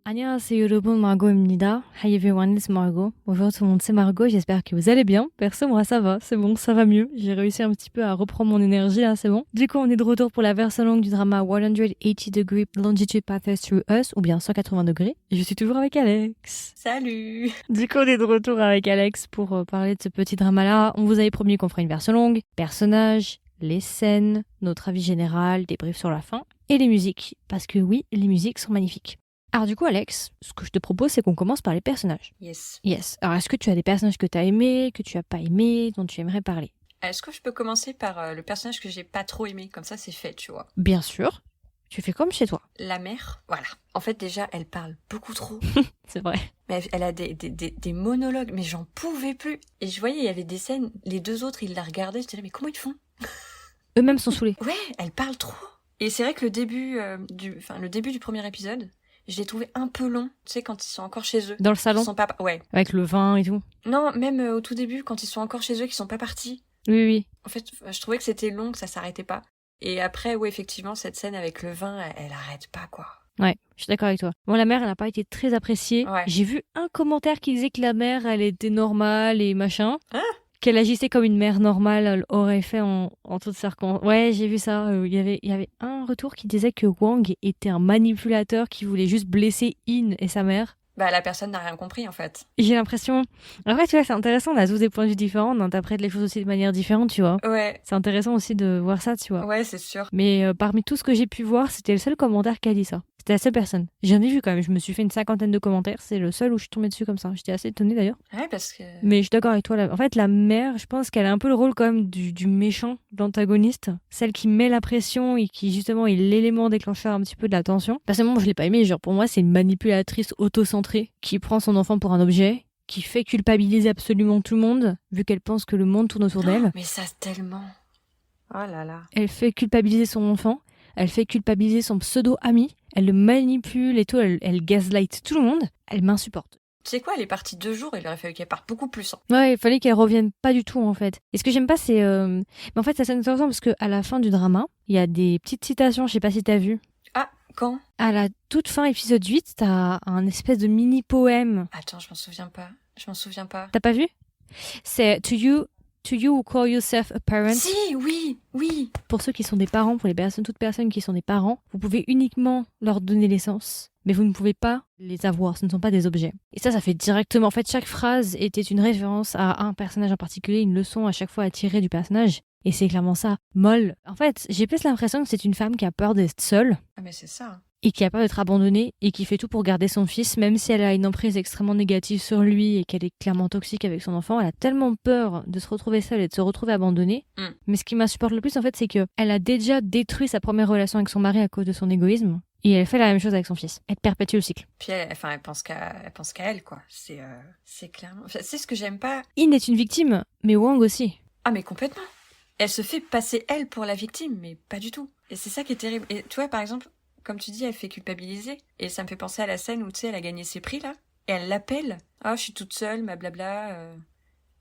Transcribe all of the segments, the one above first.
안녕하세요 여러분, Margot입니다. Hi everyone, it's Margot. Bonjour tout le monde, c'est Margot, j'espère que vous allez bien. Perso, moi ça va, c'est bon, ça va mieux. J'ai réussi un petit peu à reprendre mon énergie là, c'est bon. Du coup, on est de retour pour la version longue du drama 180 Degree Longitude Passes Through Us, ou bien 180 degrés. Et je suis toujours avec Alex. Salut! Du coup, on est de retour avec Alex pour parler de ce petit drama-là. On vous avait promis qu'on ferait une version longue, personnages, les scènes, notre avis général, débrief sur la fin, et les musiques. Parce que oui, les musiques sont magnifiques. Alors du coup, Alex, ce que je te propose, c'est qu'on commence par les personnages. Yes. Yes. Alors est-ce que tu as des personnages que tu as aimés, que tu as pas aimés, dont tu aimerais parler? Est-ce que je peux commencer par le personnage que j'ai pas trop aimé? Comme ça, c'est fait, tu vois. Bien sûr. Tu fais comme chez toi. La mère, voilà. En fait, déjà, elle parle beaucoup trop. C'est vrai. Mais elle a des monologues, mais j'en pouvais plus. Et je voyais, il y avait des scènes, les deux autres, ils la regardaient, j'étais là, mais comment ils font? Eux-mêmes sont saoulés. Ouais, elle parle trop. Et c'est vrai que le début du premier épisode, je l'ai trouvé un peu long. Tu sais, quand ils sont encore chez eux. Dans le salon, Ils sont pas... Ouais. avec le vin et tout. Non, même au tout début, quand ils sont encore chez eux, qu'ils sont pas partis. Oui, oui. En fait, je trouvais que c'était long, que ça s'arrêtait pas. Et après, ouais, effectivement, cette scène avec le vin, elle arrête pas, quoi. Ouais, je suis d'accord avec toi. Bon, la mère, elle n'a pas été très appréciée. Ouais. J'ai vu un commentaire qui disait que la mère, elle était normale et machin. Hein? Qu'elle agissait comme une mère normale elle aurait fait en toutes circonstances. Ouais, j'ai vu ça. Il y avait un retour qui disait que Wang était un manipulateur qui voulait juste blesser In et sa mère. Bah, la personne n'a rien compris, en fait. J'ai l'impression... Après, tu vois, c'est intéressant, on a tous des points de vue différents, on interprète les choses aussi de manière différente, tu vois. Ouais. C'est intéressant aussi de voir ça, tu vois. Ouais, c'est sûr. Mais parmi tout ce que j'ai pu voir, c'était le seul commentaire qui a dit ça. C'était la seule personne. J'en ai vu quand même, je me suis fait une 50aine de commentaires, c'est le seul où je suis tombée dessus comme ça. J'étais assez étonnée d'ailleurs. Ouais, parce que... Mais je suis d'accord avec toi. En fait, la mère, je pense qu'elle a un peu le rôle quand même du méchant, de l'antagoniste. Celle qui met la pression et qui justement est l'élément déclencheur un petit peu de la tension. Personnellement, moi, je l'ai pas aimé. Genre, pour moi, c'est une manipulatrice autocentrée qui prend son enfant pour un objet, qui fait culpabiliser absolument tout le monde, vu qu'elle pense que le monde tourne autour d'elle. Mais ça, tellement... Oh là là. Elle fait culpabiliser son enfant. Elle fait culpabiliser son pseudo-ami. Elle le manipule et tout. Elle gaslight tout le monde. Elle m'insupporte. Tu sais quoi, elle est partie 2 jours, il aurait fallu qu'elle parte beaucoup plus. Hein. Ouais, il fallait qu'elle revienne pas du tout en fait. Et ce que j'aime pas, c'est... Mais en fait, ça c'est intéressant parce qu'à la fin du drama, il y a des petites citations, je sais pas si t'as vu. Ah, quand? À la toute fin, épisode 8, t'as un espèce de mini-poème. Attends, je m'en souviens pas. Je m'en souviens pas. T'as pas vu? C'est To you who call yourself a parent. Si, oui, oui. Pour ceux qui sont des parents, pour les personnes, toutes personnes qui sont des parents, vous pouvez uniquement leur donner l'essence. Mais vous ne pouvez pas les avoir, ce ne sont pas des objets. Et ça fait directement... En fait, chaque phrase était une référence à un personnage en particulier, une leçon à chaque fois à tirer du personnage. Et c'est clairement ça. Molle. En fait, j'ai plus l'impression que c'est une femme qui a peur d'être seule. Ah, mais c'est ça. Et qui a peur d'être abandonnée et qui fait tout pour garder son fils, même si elle a une emprise extrêmement négative sur lui et qu'elle est clairement toxique avec son enfant. Elle a tellement peur de se retrouver seule et de se retrouver abandonnée. Mais ce qui m'insupporte le plus, en fait, c'est qu'elle a déjà détruit sa première relation avec son mari à cause de son égoïsme. Et elle fait la même chose avec son fils. Elle perpétue le cycle. Puis elle pense qu'à elle, quoi. C'est clairement... Enfin, c'est ce que j'aime pas. In est une victime, mais Wang aussi. Ah, mais complètement. Elle se fait passer, elle, pour la victime, mais pas du tout. Et c'est ça qui est terrible. Et tu vois, par exemple, comme tu dis, elle fait culpabiliser. Et ça me fait penser à la scène où, tu sais, elle a gagné ses prix, là. Et elle l'appelle. « Oh, je suis toute seule, ma blabla.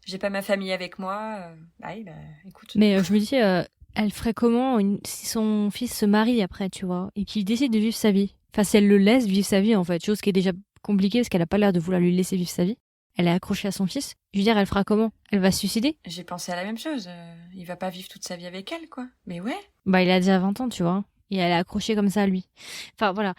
J'ai pas ma famille avec moi. Bah oui, bah, écoute. » Mais je me dis... elle ferait comment si son fils se marie après, tu vois, et qu'il décide de vivre sa vie. Enfin, si elle le laisse vivre sa vie, en fait, chose qui est déjà compliquée parce qu'elle a pas l'air de vouloir lui laisser vivre sa vie. Elle est accrochée à son fils. Je veux dire, elle fera comment? Elle va se suicider? J'ai pensé à la même chose. Il va pas vivre toute sa vie avec elle, quoi. Mais ouais. Bah, il a déjà 20 ans, tu vois. Et elle est accrochée comme ça à lui. Enfin, voilà.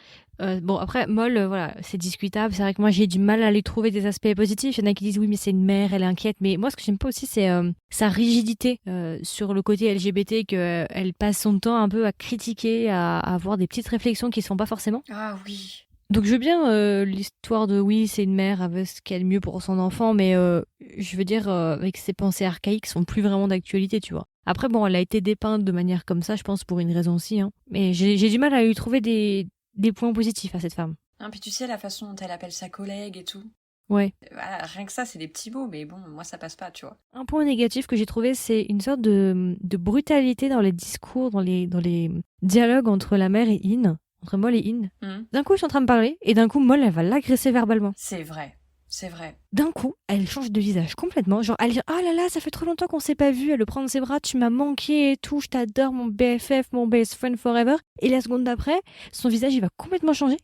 Bon, après, Moll, voilà, c'est discutable. C'est vrai que moi, j'ai du mal à lui trouver des aspects positifs. Il y en a qui disent, oui, mais c'est une mère, elle est inquiète. Mais moi, ce que j'aime pas aussi, c'est sa rigidité sur le côté LGBT, qu'elle passe son temps un peu à critiquer, à avoir des petites réflexions qui se font pas forcément. Ah oui. Donc je veux bien l'histoire de oui, c'est une mère avec ce qu'elle est mieux pour son enfant, mais je veux dire, avec ses pensées archaïques, sont plus vraiment d'actualité, tu vois. Après, bon, elle a été dépeinte de manière comme ça, je pense, pour une raison aussi. Hein. Mais j'ai du mal à lui trouver des points positifs à cette femme. Hein, puis tu sais, la façon dont elle appelle sa collègue et tout. Ouais. Voilà, rien que ça, c'est des petits mots, mais bon, moi, ça passe pas, tu vois. Un point négatif que j'ai trouvé, c'est une sorte de brutalité dans les discours, dans les dialogues entre la mère et In. Entre Moll et In. D'un coup, ils sont en train de parler, et d'un coup, Moll, elle va l'agresser verbalement. C'est vrai. C'est vrai. D'un coup, elle change de visage complètement. Genre, elle dit « Ah là là, ça fait trop longtemps qu'on s'est pas vu. » Elle le prend dans ses bras « Tu m'as manqué et tout, je t'adore, mon BFF, mon best friend forever. » Et la seconde d'après, son visage, il va complètement changer.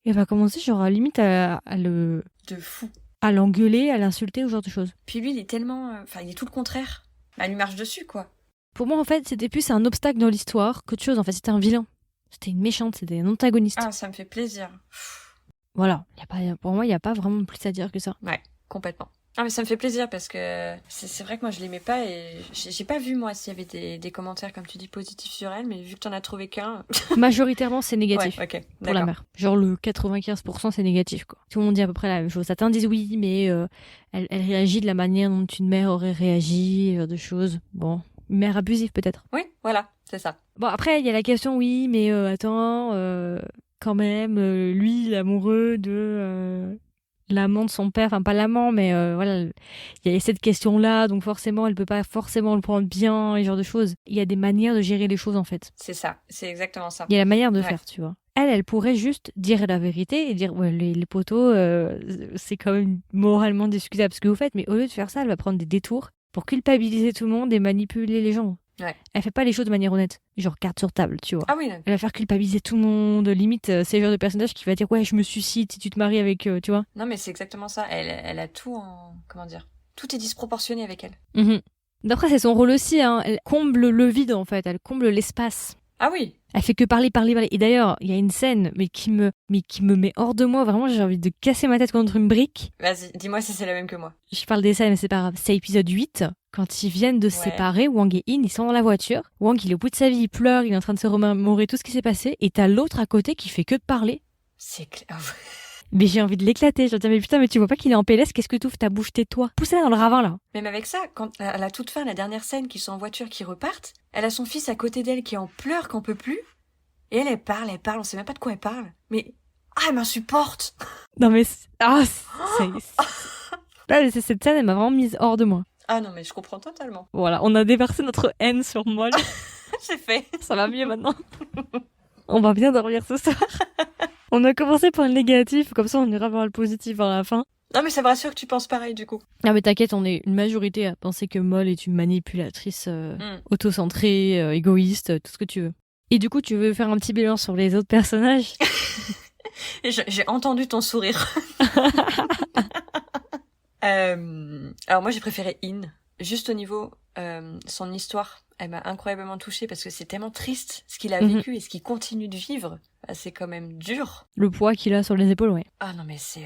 elle va commencer genre à limite De fou. à l'engueuler, à l'insulter, ou ce genre de choses. Puis lui, il est tellement... Enfin, il est tout le contraire. Elle lui marche dessus, quoi. Pour moi, en fait, c'était plus un obstacle dans l'histoire qu'autre chose. En fait, c'était un vilain. C'était une méchante, c'était un antagoniste. Ah, ça me fait plaisir. Voilà. Pour moi, il n'y a pas vraiment plus à dire que ça. Ouais, complètement. Ah, mais ça me fait plaisir parce que c'est vrai que moi je l'aimais pas et j'ai pas vu moi s'il y avait des commentaires comme tu dis positifs sur elle, mais vu que t'en as trouvé qu'un. Majoritairement, c'est négatif. Ouais, ok, pour la d'accord. mère. Genre le 95% c'est négatif quoi. Tout le monde dit à peu près la même chose. Certains disent oui, mais elle réagit de la manière dont une mère aurait réagi, de choses. Bon, une mère abusive peut-être. Oui, voilà, c'est ça. Bon après il y a la question oui, mais attends, quand même, lui l'amoureux de l'amant de son père, enfin pas l'amant, mais voilà, il y a cette question-là, donc forcément elle peut pas forcément le prendre bien, et ce genre de choses. Il y a des manières de gérer les choses en fait. C'est ça, c'est exactement ça. Il y a la manière de Ouais. faire, tu vois. Elle pourrait juste dire la vérité et dire ouais, les poteaux, c'est quand même moralement discutable ce que vous faites, mais au lieu de faire ça, elle va prendre des détours pour culpabiliser tout le monde et manipuler les gens. Ouais. Elle fait pas les choses de manière honnête, genre carte sur table, tu vois. Ah oui, non. Elle va faire culpabiliser tout le monde, limite, c'est le genre de personnage qui va dire ouais, je me suicide si tu te maries avec, tu vois. Non, mais c'est exactement ça. Elle a tout en... Comment dire? Tout est disproportionné avec elle. Mhm. D'après, c'est son rôle aussi, hein. Elle comble le vide en fait, elle comble l'espace. Ah oui. Elle fait que parler, parler, parler. Et d'ailleurs, il y a une scène, mais qui me met hors de moi. Vraiment, j'ai envie de casser ma tête contre une brique. Vas-y, dis-moi si c'est la même que moi. Je parle des scènes, mais c'est pas grave. C'est épisode 8. Quand ils viennent de se séparer, Wang et In, ils sont dans la voiture. Wang, il est au bout de sa vie, il pleure, il est en train de se remémorer tout ce qui s'est passé. Et t'as l'autre à côté qui fait que de parler. C'est clair. Mais j'ai envie de l'éclater. Je me dis, mais putain, mais tu vois pas qu'il est en PLS? Qu'est-ce que t'ouvres ta bouche, tais-toi? Pousse-la dans le ravin, là. Même avec ça, quand à la toute fin, la dernière scène, qu'ils sont en voiture, qu'ils repartent, elle a son fils à côté d'elle qui est en pleurs, qu'on peut plus. Et elle parle, on sait même pas de quoi elle parle. Mais, elle m'insupporte! Non, mais, là, cette scène, elle m'a vraiment mise hors de moi. Ah non, mais je comprends totalement. Voilà, on a déversé notre haine sur Moll. C'est fait. Ça va mieux maintenant. On va bien dormir ce soir. On a commencé par le négatif, comme ça on ira voir le positif à la fin. Non, mais ça me rassure que tu penses pareil, du coup. Ah mais t'inquiète, on est une majorité à penser que Moll est une manipulatrice autocentrée, égoïste, tout ce que tu veux. Et du coup, tu veux faire un petit bilan sur les autres personnages? J'ai entendu ton sourire. Alors moi, j'ai préféré In. Juste au niveau son histoire, elle m'a incroyablement touchée parce que c'est tellement triste ce qu'il a vécu et ce qu'il continue de vivre. C'est quand même dur. Le poids qu'il a sur les épaules, ouais. Ah non, mais c'est...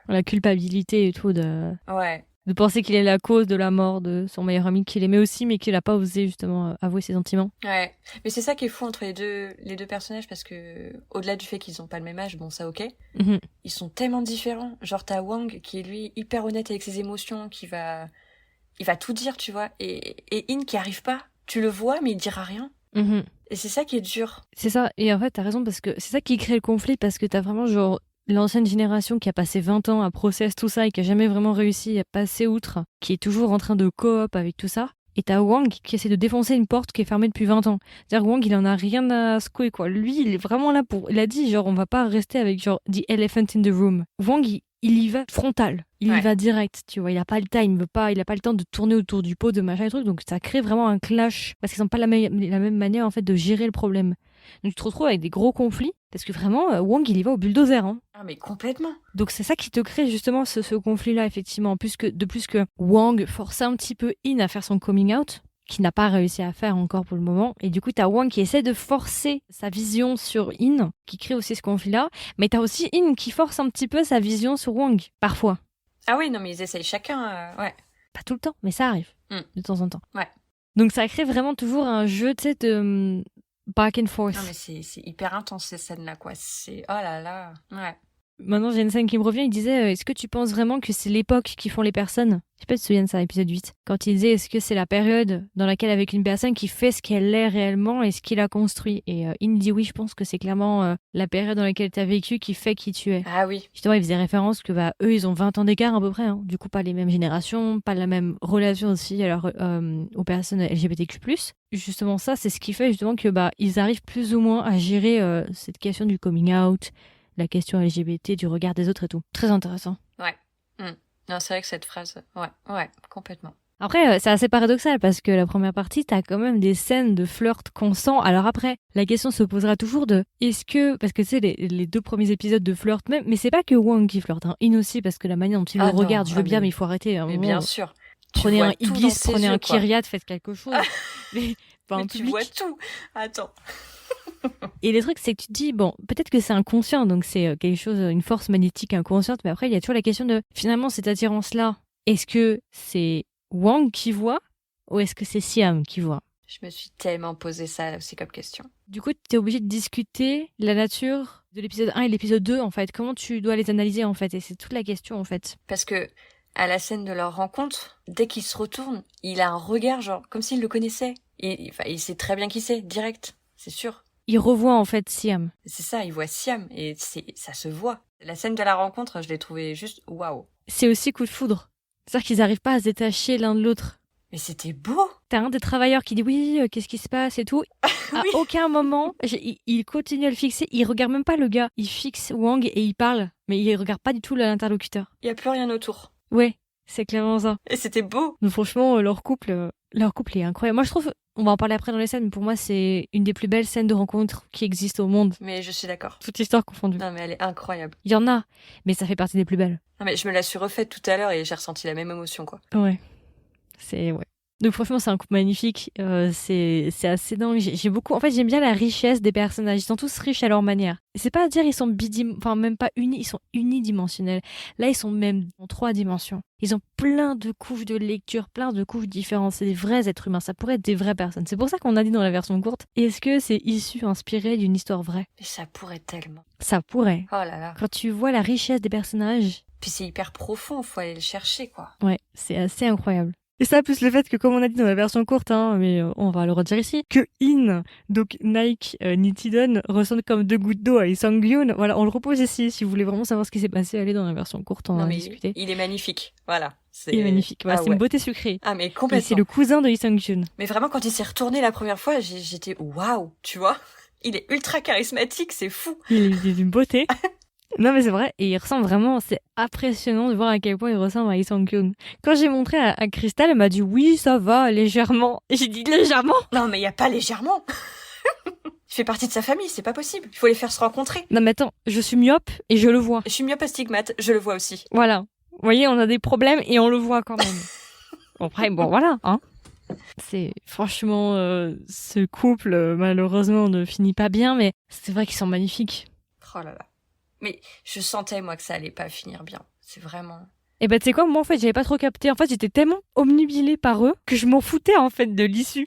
La culpabilité et tout Ouais. de penser qu'il est la cause de la mort de son meilleur ami qu'il aimait aussi, mais qu'il a pas osé justement avouer ses sentiments. Ouais. Mais c'est ça qui est fou entre les deux personnages parce que, au-delà du fait qu'ils ont pas le même âge, bon, ça ok, ils sont tellement différents. Genre, t'as Wang qui est lui hyper honnête avec ses émotions, il va tout dire, tu vois, et In qui arrive pas. Tu le vois, mais il dira rien. Et c'est ça qui est dur. C'est ça, et en fait t'as raison parce que c'est ça qui crée le conflit, parce que t'as vraiment genre l'ancienne génération qui a passé 20 ans à process tout ça et qui a jamais vraiment réussi à passer outre, qui est toujours en train de coop avec tout ça, et t'as Wang qui essaie de défoncer une porte qui est fermée depuis 20 ans. C'est-à-dire que Wang il en a rien à secouer quoi, lui il est vraiment là pour... Il a dit genre on va pas rester avec genre the elephant in the room. Wang il y va frontal, il y va direct, tu vois, il a pas le time, il a pas le temps de tourner autour du pot, de machin et truc, donc ça crée vraiment un clash, parce qu'ils ont pas la même manière en fait de gérer le problème. Donc tu te retrouves avec des gros conflits, parce que vraiment, Wang il y va au bulldozer. Hein. Ah mais complètement. Donc c'est ça qui te crée justement ce conflit-là, effectivement, de plus que Wang force un petit peu In à faire son coming out, qui n'a pas réussi à faire encore pour le moment. Et du coup, t'as Wang qui essaie de forcer sa vision sur In, qui crée aussi ce conflit-là. Mais t'as aussi In qui force un petit peu sa vision sur Wang, parfois. Ah oui, non, mais ils essayent chacun, ouais. Pas tout le temps, mais ça arrive, de temps en temps. Ouais. Donc ça crée vraiment toujours un jeu, tu sais, de back and forth. Non, mais c'est hyper intense, ces scènes-là, quoi. C'est... Oh là là. Ouais. Maintenant, j'ai une scène qui me revient, il disait est-ce que tu penses vraiment que c'est l'époque qui font les personnes? Je sais pas si tu te souviens de ça, épisode 8. Quand il disait est-ce que c'est la période dans laquelle avec une personne qui fait ce qu'elle est réellement et ce qu'il a construit? Et il dit oui, je pense que c'est clairement la période dans laquelle tu as vécu qui fait qui tu es. Ah oui. Justement, il faisait référence que eux, ils ont 20 ans d'écart à peu près. Hein. Du coup, pas les mêmes générations, pas la même relation aussi alors, aux personnes LGBTQ+. Justement, ça, c'est ce qui fait justement que ils arrivent plus ou moins à gérer cette question du coming out, la question LGBT, du regard des autres et tout. Très intéressant. Ouais. Non, c'est vrai que cette phrase... Ouais, complètement. Après, c'est assez paradoxal parce que la première partie, t'as quand même des scènes de flirt constant. Alors après, la question se posera toujours de est-ce que, parce que tu sais, les 2 premiers épisodes de flirt même, mais c'est pas que Wang qui flirte, hein. In aussi, parce que la manière dont il le Ah non, regarde, je veux bien, mais il faut arrêter. À un mais bien moment, sûr. Tu prenez vois un tout dans Iblis, ses prenez yeux, un quoi. Kyriat, faites quelque chose. Mais pas en Mais tu public. vois tout. Attends. Et le truc, c'est que tu te dis, bon, peut-être que c'est inconscient, donc c'est quelque chose, une force magnétique inconsciente, mais après, il y a toujours la question de, finalement, cette attirance-là, est-ce que c'est Wang qui voit ou est-ce que c'est Siam qui voit? Je me suis tellement posé ça aussi comme question. Du coup, tu es obligé de discuter la nature de l'épisode 1 et l'épisode 2, en fait. Comment tu dois les analyser, en fait? Et c'est toute la question, en fait. Parce que, à la scène de leur rencontre, dès qu'il se retourne, il a un regard, genre, comme s'il le connaissait. Enfin, il sait très bien qui c'est, direct. C'est sûr. Il revoit, en fait, Siam. C'est ça, il voit Siam, et ça se voit. La scène de la rencontre, je l'ai trouvée juste waouh. C'est aussi coup de foudre. C'est-à-dire qu'ils n'arrivent pas à se détacher l'un de l'autre. Mais c'était beau. T'as un des travailleurs qui dit oui, qu'est-ce qui se passe et tout. À Oui. aucun moment, il continue à le fixer. Il regarde même pas le gars. Il fixe Wang et il parle. Mais il regarde pas du tout l'interlocuteur. Il y a plus rien autour. Ouais, c'est clairement ça. Et c'était beau. Donc franchement, leur couple est incroyable. Moi, je trouve, on va en parler après dans les scènes, mais pour moi, c'est une des plus belles scènes de rencontre qui existent au monde. Mais je suis d'accord. Toute histoire confondue. Non, mais elle est incroyable. Il y en a, mais ça fait partie des plus belles. Non, mais je me la suis refaite tout à l'heure et j'ai ressenti la même émotion, quoi. Ouais. Ouais. Donc franchement, c'est un couple magnifique. C'est assez dingue. J'ai beaucoup. En fait, j'aime bien la richesse des personnages. Ils sont tous riches à leur manière. Et c'est pas à dire ils sont enfin même pas unis. Ils sont unidimensionnels. Là, ils sont même en 3 dimensions. Ils ont plein de couches de lecture, plein de couches différentes. C'est des vrais êtres humains. Ça pourrait être des vraies personnes. C'est pour ça qu'on a dit dans la version courte. Est-ce que c'est issu, inspiré d'une histoire vraie? Mais ça pourrait tellement. Ça pourrait. Oh là là. Quand tu vois la richesse des personnages. Puis c'est hyper profond. Faut aller le chercher, quoi. Ouais, c'est assez incroyable. Et ça, plus le fait que, comme on a dit dans la version courte, hein, mais on va le redire ici, que In, donc Nike Nittiden, ressemble comme 2 gouttes d'eau à Lee Sang-gyun. Voilà, on le repose ici. Si vous voulez vraiment savoir ce qui s'est passé, allez dans la version courte, on en a discuté. Il est magnifique. Voilà. Il est magnifique. Voilà, c'est une beauté sucrée. Ah, mais Et complètement. c'est le cousin de Lee Sang-gyun. Mais vraiment, quand il s'est retourné la première fois, j'étais waouh, tu vois. Il est ultra charismatique, c'est fou. Il est d'une beauté. Non mais c'est vrai, et il ressemble vraiment, c'est impressionnant de voir à quel point il ressemble à Lee Sang-gyun. Quand j'ai montré à Crystal, elle m'a dit oui, ça va, légèrement. Et j'ai dit légèrement. Non mais il y a pas légèrement. Je fais partie de sa famille, c'est pas possible. Il faut les faire se rencontrer. Non mais attends, je suis myope et je le vois. Je suis myope astigmate, je le vois aussi. Voilà. Vous voyez, on a des problèmes et on le voit quand même. Après, bon voilà, hein. C'est franchement, ce couple, malheureusement, ne finit pas bien, mais c'est vrai qu'ils sont magnifiques. Oh là là. Mais je sentais, moi, que ça allait pas finir bien. C'est vraiment... Et bah, tu sais quoi, moi, en fait, j'avais pas trop capté. En fait, j'étais tellement omnubilée par eux que je m'en foutais, en fait, de l'issue.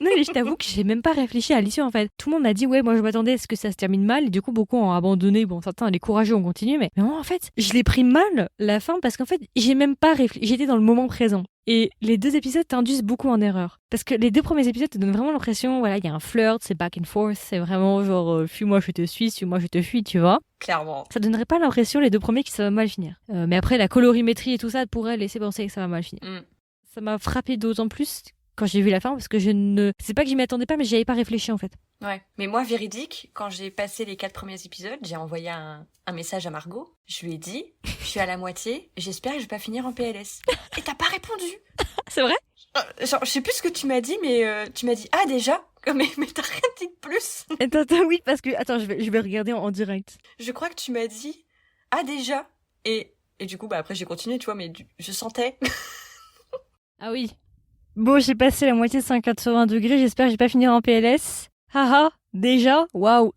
Non, mais je t'avoue que j'ai même pas réfléchi à l'issue, en fait. Tout le monde m'a dit, ouais, moi, je m'attendais à ce que ça se termine mal. Et du coup, beaucoup ont abandonné. Bon, certains, les courageux ont continué. Mais moi, en fait, je l'ai pris mal, la fin, parce qu'en fait, j'ai même pas réfléchi. J'étais dans le moment présent. Et les 2 épisodes t'induisent beaucoup en erreur. Parce que les 2 premiers épisodes te donnent vraiment l'impression, voilà, il y a un flirt, c'est back and forth, c'est vraiment genre, fuis-moi, je te suis-moi, je te fuis, tu vois. Clairement. Ça donnerait pas l'impression, les 2 premiers, que ça va mal finir. Mais après, la colorimétrie et tout ça pourrait laisser penser que ça va mal finir. Ça m'a frappé d'autant plus quand j'ai vu la fin, parce que c'est pas que j'y m'attendais pas, mais j'y avais pas réfléchi, en fait. Ouais. Mais moi, véridique, quand j'ai passé les 4 premiers épisodes, j'ai envoyé un message à Margot. Je lui ai dit, je suis à la moitié, j'espère que je vais pas finir en PLS. Et t'as pas répondu. C'est vrai? Genre, je sais plus ce que tu m'as dit, mais tu m'as dit, ah déjà? Mais t'as rien dit de plus. Attends, oui, parce que, attends, je vais regarder en direct. Je crois que tu m'as dit, ah déjà? Et du coup, bah après j'ai continué, tu vois, mais je sentais. Ah oui. Bon, j'ai passé la moitié de 180 degrés, j'espère que j'ai pas finir en PLS. Haha, déjà? Waouh.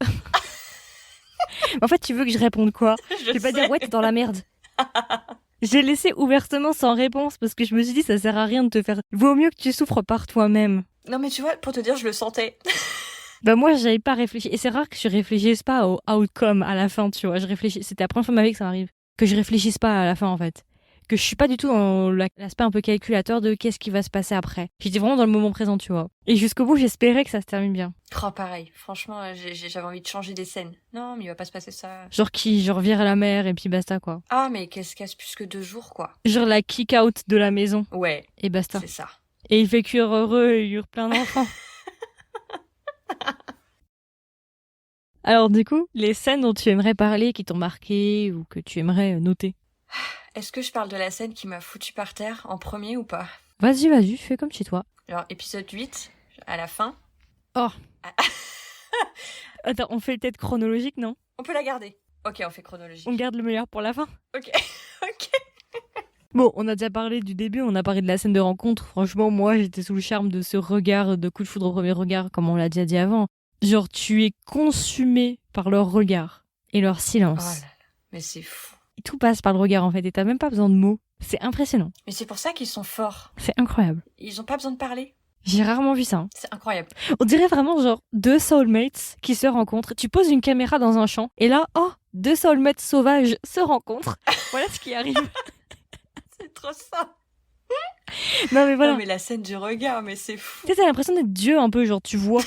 En fait, tu veux que je réponde quoi? Je vais pas dire ouais, t'es dans la merde. J'ai laissé ouvertement sans réponse parce que je me suis dit ça sert à rien de te faire. Vaut mieux que tu souffres par toi-même. Non mais tu vois, pour te dire, je le sentais. Bah moi, j'avais pas réfléchi. Et c'est rare que je réfléchisse pas au outcome à la fin, tu vois. C'était la première fois de ma vie que ça m'arrive. Que je réfléchisse pas à la fin, en fait. Que je suis pas du tout dans l'aspect un peu calculateur de qu'est-ce qui va se passer après. J'étais vraiment dans le moment présent, tu vois. Et jusqu'au bout, j'espérais que ça se termine bien. Oh, pareil. Franchement, j'avais envie de changer des scènes. Non, mais il va pas se passer ça. Genre qui, genre vire à la mer et puis basta, quoi. Ah, mais qu'est-ce casse plus que 2 jours, quoi. Genre la kick-out de la maison. Ouais. Et basta. C'est ça. Et il fait cuire heureux et il eure plein d'enfants. Alors du coup, les scènes dont tu aimerais parler, qui t'ont marqué ou que tu aimerais noter? Est-ce que je parle de la scène qui m'a foutu par terre en premier ou pas? Vas-y, fais comme chez toi. Alors, épisode 8, à la fin. Oh. Attends, on fait peut-être chronologique, non? On peut la garder. Ok, on fait chronologique. On garde le meilleur pour la fin. Ok, ok. Bon, on a déjà parlé du début, on a parlé de la scène de rencontre. Franchement, moi, j'étais sous le charme de ce regard, de coup de foudre au premier regard, comme on l'a déjà dit avant. Genre, tu es consumé par leur regard et leur Oh silence. là là, mais c'est fou. Tout passe par le regard, en fait, et t'as même pas besoin de mots. C'est impressionnant. Mais c'est pour ça qu'ils sont forts. C'est incroyable. Ils ont pas besoin de parler. J'ai rarement vu ça. Hein. C'est incroyable. On dirait vraiment, genre, deux soulmates qui se rencontrent. Tu poses une caméra dans un champ, et là, oh, deux soulmates sauvages se rencontrent. Voilà ce qui arrive. C'est trop ça. Non, mais voilà. Non, mais la scène du regard, mais c'est fou. Tu sais, t'as l'impression d'être Dieu un peu, genre tu vois,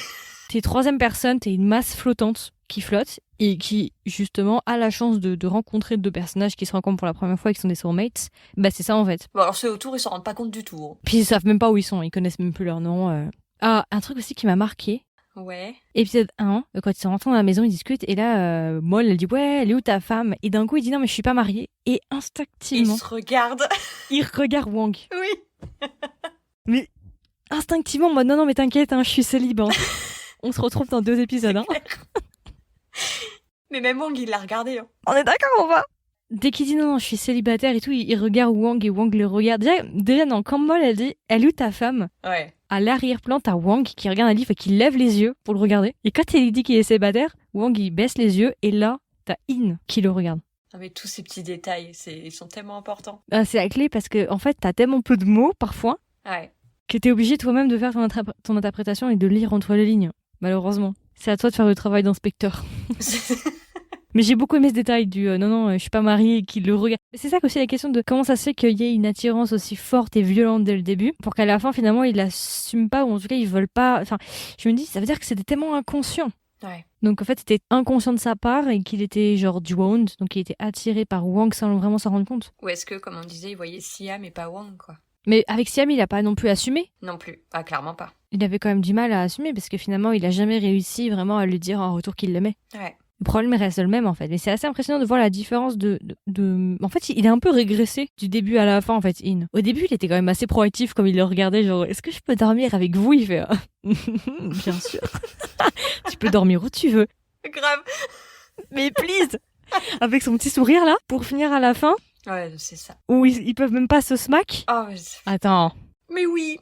t'es troisième personne, t'es une masse flottante qui flotte et qui justement a la chance de rencontrer deux personnages qui se rencontrent pour la première fois et qui sont des soulmates. Bah c'est ça en fait. Bon, alors ceux autour, ils s'en rendent pas compte du tout. Hein. Puis ils savent même pas où ils sont, ils connaissent même plus leur nom. Ah, un truc aussi qui m'a marqué. Ouais. Épisode 1, quand ils sont rentrés dans la maison, ils discutent et là, Moll, elle dit ouais, elle est où ta femme? Et d'un coup, il dit non mais je suis pas mariée. Et instinctivement, Ils se regardent. il regarde Wang. Oui. Mais instinctivement, moi non mais t'inquiète, hein, je suis célibat. On se retrouve dans 2 épisodes. Hein. Mais même Wang, il l'a regardé. Hein. On est d'accord, on va. Dès qu'il dit non, je suis célibataire et tout, il regarde Wang et Wang le regarde. Déjà non, quand Moll elle dit, elle est où ta femme? Ouais. À l'arrière-plan, t'as Wang qui regarde un livre et qui lève les yeux pour le regarder. Et quand il dit qu'il est célibataire, Wang il baisse les yeux et là, t'as In qui le regarde. Non, mais tous ces petits détails, ils sont tellement importants. Ah, c'est la clé parce que en fait, t'as tellement peu de mots parfois Ouais. que t'es obligé toi-même de faire ton interprétation et de lire entre les lignes. Malheureusement, c'est à toi de faire le travail d'inspecteur. Mais j'ai beaucoup aimé ce détail du non, je suis pas mariée et qu'il le regarde. C'est ça aussi la question de comment ça se fait qu'il y ait une attirance aussi forte et violente dès le début pour qu'à la fin finalement ils l'assument pas ou en tout cas ils veulent pas. Enfin, je me dis ça veut dire que c'était tellement inconscient. Ouais. Donc en fait c'était inconscient de sa part et qu'il était genre drawned, donc il était attiré par Wang sans vraiment s'en rendre compte. Ou est-ce que, comme on disait, il voyait Siam et pas Wang, quoi? Mais avec Siam il a pas non plus assumé. Non plus. Ah, clairement pas. Il avait quand même du mal à assumer parce que finalement il a jamais réussi vraiment à lui dire en retour qu'il l'aimait. Ouais. Le problème reste le même en fait. Et c'est assez impressionnant de voir la différence de... En fait, il est un peu régressé du début à la fin en fait, In. Au début, il était quand même assez proactif comme il le regardait, genre, est-ce que je peux dormir avec vous? Il fait, bien sûr. Tu peux dormir où tu veux. Grave. Mais please. Avec son petit sourire là, pour finir à la fin, Ouais, c'est ça. où ils peuvent même pas se smack. Oh, Attends, mais oui.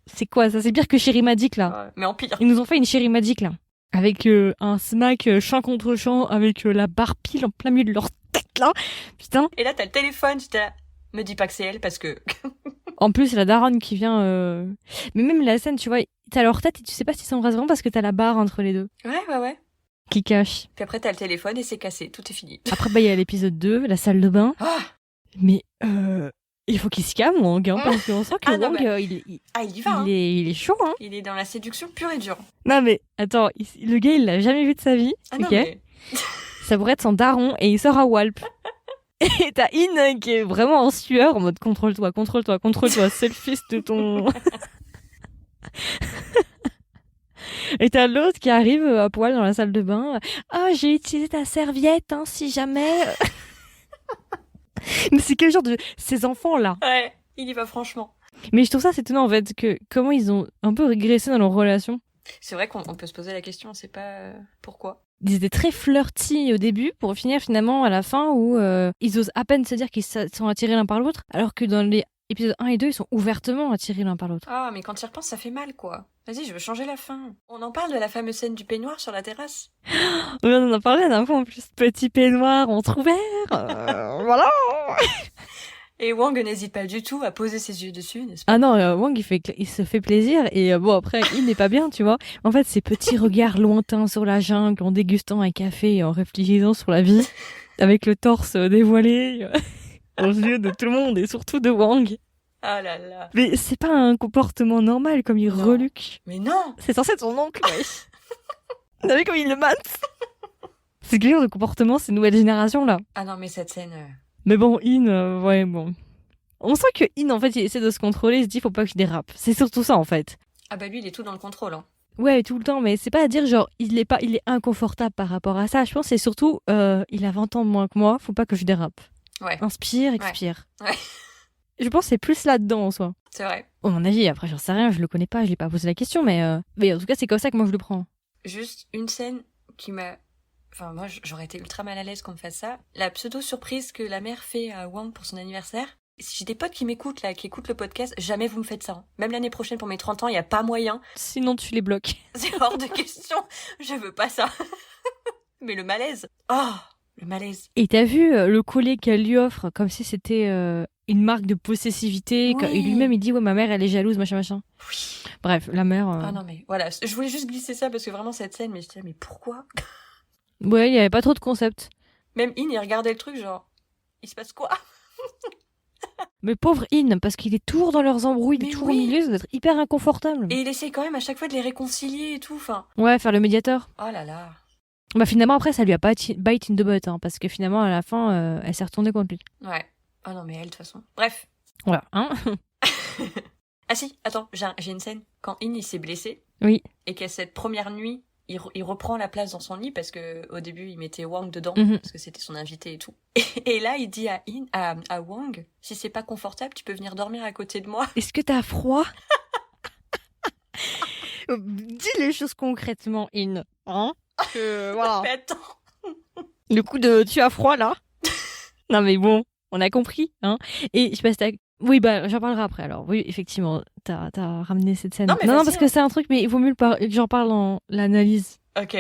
c'est quoi ça? C'est pire que Chéri Magic là. Ouais, mais en pire. Ils nous ont fait une Chéri Magic là. Avec un smack champ contre champ, avec la barre pile en plein milieu de leur tête là. Putain. Et là, t'as le téléphone, j'étais là. Me dis pas que c'est elle parce que. En plus, c'est la daronne qui vient. Mais même la scène, tu vois, t'as leur tête et tu sais pas s'ils s'embrassent vraiment parce que t'as la barre entre les deux Ouais. qui cache. Puis après, t'as le téléphone et c'est cassé. Tout est fini. Après, bah, il y a l'épisode 2, la salle de bain. Ah, Mais il faut qu'il se calme, Wang, hein, parce qu'on sent que Ah, non, Wang, bah. il il y va. Hein. est chaud, hein. Il est dans la séduction pure et dure. Non, mais attends, le gars, il l'a jamais vu de sa vie. Ah non, ok. mais. Ça pourrait être son daron et il sort à Walp. Et t'as In qui est vraiment en sueur, en mode contrôle-toi, c'est le fils de ton. Et t'as l'autre qui arrive à poil dans la salle de bain. Ah, j'ai utilisé ta serviette, hein, si jamais. Mais c'est quel genre de. Ces enfants-là. Ouais, il y va franchement. Mais je trouve ça c'est étonnant en fait, que comment ils ont un peu régressé dans leur relation. C'est vrai qu'on peut se poser la question, on sait pas pourquoi. Ils étaient très flirty au début pour finir finalement à la fin où ils osent à peine se dire qu'ils sont attirés l'un par l'autre, alors que dans les épisodes 1 et 2, ils sont ouvertement attirés l'un par l'autre. Ah, mais quand tu y repenses, ça fait mal, quoi. Vas-y, je veux changer la fin. On en parle de la fameuse scène du peignoir sur la terrasse. On en a parlé d'un fois en plus. Petit peignoir entre ouverts. Voilà. Et Wang n'hésite pas du tout à poser ses yeux dessus, n'est-ce pas? Ah non, Wang il se fait plaisir et bon après il n'est pas bien, tu vois. En fait, ces petits regards lointains sur la jungle en dégustant un café et en réfléchissant sur la vie, avec le torse dévoilé aux yeux de tout le monde et surtout de Wang. Ah là là. Mais c'est pas un comportement normal comme il Non. reluque. Mais non. C'est censé être son oncle, wesh. Vous savez comme il le mate? C'est quel genre de comportement ces nouvelles générations là? Ah non, mais cette scène... Mais bon, In, ouais, bon. On sent que In, en fait, il essaie de se contrôler, il se dit, faut pas que je dérape. C'est surtout ça, en fait. Ah bah lui, il est tout dans le contrôle, hein. Ouais, tout le temps, mais c'est pas à dire, genre, il est inconfortable par rapport à ça. Je pense que c'est surtout, il a 20 ans de moins que moi, faut pas que je dérape. Ouais, Inspire, expire. Ouais. Je pense que c'est plus là-dedans, en soi. c'est vrai. À mon avis, après, j'en sais rien, je le connais pas, je l'ai pas posé la question, mais en tout cas, c'est comme ça que moi je le prends. Juste une scène qui m'a... Enfin, moi, j'aurais été ultra mal à l'aise qu'on me fasse ça. La pseudo-surprise que la mère fait à Wang pour son anniversaire. Si j'ai des potes qui m'écoutent, là, qui écoutent le podcast, jamais vous me faites ça. Hein. Même l'année prochaine, pour mes 30 ans, il n'y a pas moyen. Sinon, tu les bloques. C'est hors de question. Je veux pas ça. Mais le malaise. Oh, le malaise. Et t'as vu le collier qu'elle lui offre, comme si c'était une marque de possessivité. Oui. Et lui-même, il dit, ouais, ma mère, elle est jalouse, machin. Oui. Bref, la mère... Ah non, mais voilà. Je voulais juste glisser ça parce que vraiment, cette scène, mais je disais, mais pourquoi? Ouais, il y avait pas trop de concept. Même In, il regardait le truc, genre, il se passe quoi? Mais pauvre In, parce qu'il est toujours dans leurs embrouilles, il est Mais toujours oui. au milieu, ça doit être hyper inconfortable. Et il essaie quand même à chaque fois de les réconcilier et tout, enfin. Ouais, faire le médiateur. Oh là là. Bah finalement, après, ça lui a pas bite in the butt, hein, parce que finalement, à la fin, elle s'est retournée contre lui. Ouais. Ah non, mais elle, de toute façon. Bref. Voilà, hein. Ah si, attends, j'ai une scène. Quand In, il s'est blessé, Oui. et qu'à cette première nuit, il reprend la place dans son lit parce que au début, il mettait Wang dedans, Mhm. parce que c'était son invité et tout. Et là, il dit à Wang, si c'est pas confortable, tu peux venir dormir à côté de moi. Est-ce que t'as froid? Dis les choses concrètement, In. Hein? Voilà. Mais attends. Le coup de tu as froid, là? Non, mais bon, on a compris, hein. Et je sais pas si t'as... Oui, bah, j'en parlerai après, alors. Oui, effectivement, t'as ramené cette scène. Non, mais non, vas-y, parce que c'est un truc, mais il vaut mieux que j'en parle dans l'analyse. Ok.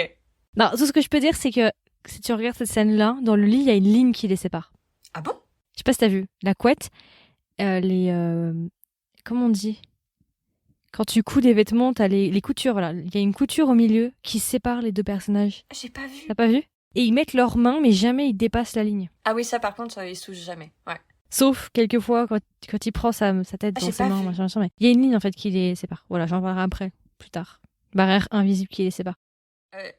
Non, tout ce que je peux dire, c'est que si tu regardes cette scène-là, dans le lit, il y a une ligne qui les sépare. Ah bon? Je sais pas si t'as vu. La couette, comment on dit? Quand tu couds des vêtements, t'as les coutures, voilà. Il y a une couture au milieu qui sépare les deux personnages. J'ai pas vu. T'as pas vu? Et ils mettent leurs mains, mais jamais ils dépassent la ligne. Ah oui, ça par contre, il se touche jamais. Ouais. Sauf quelquefois quand il prend sa tête Ah, dans j'ai ses pas mains, vu. machin, mais il y a une ligne en fait qui les sépare. Voilà, j'en parlerai après, plus tard. Barrière invisible qui les sépare.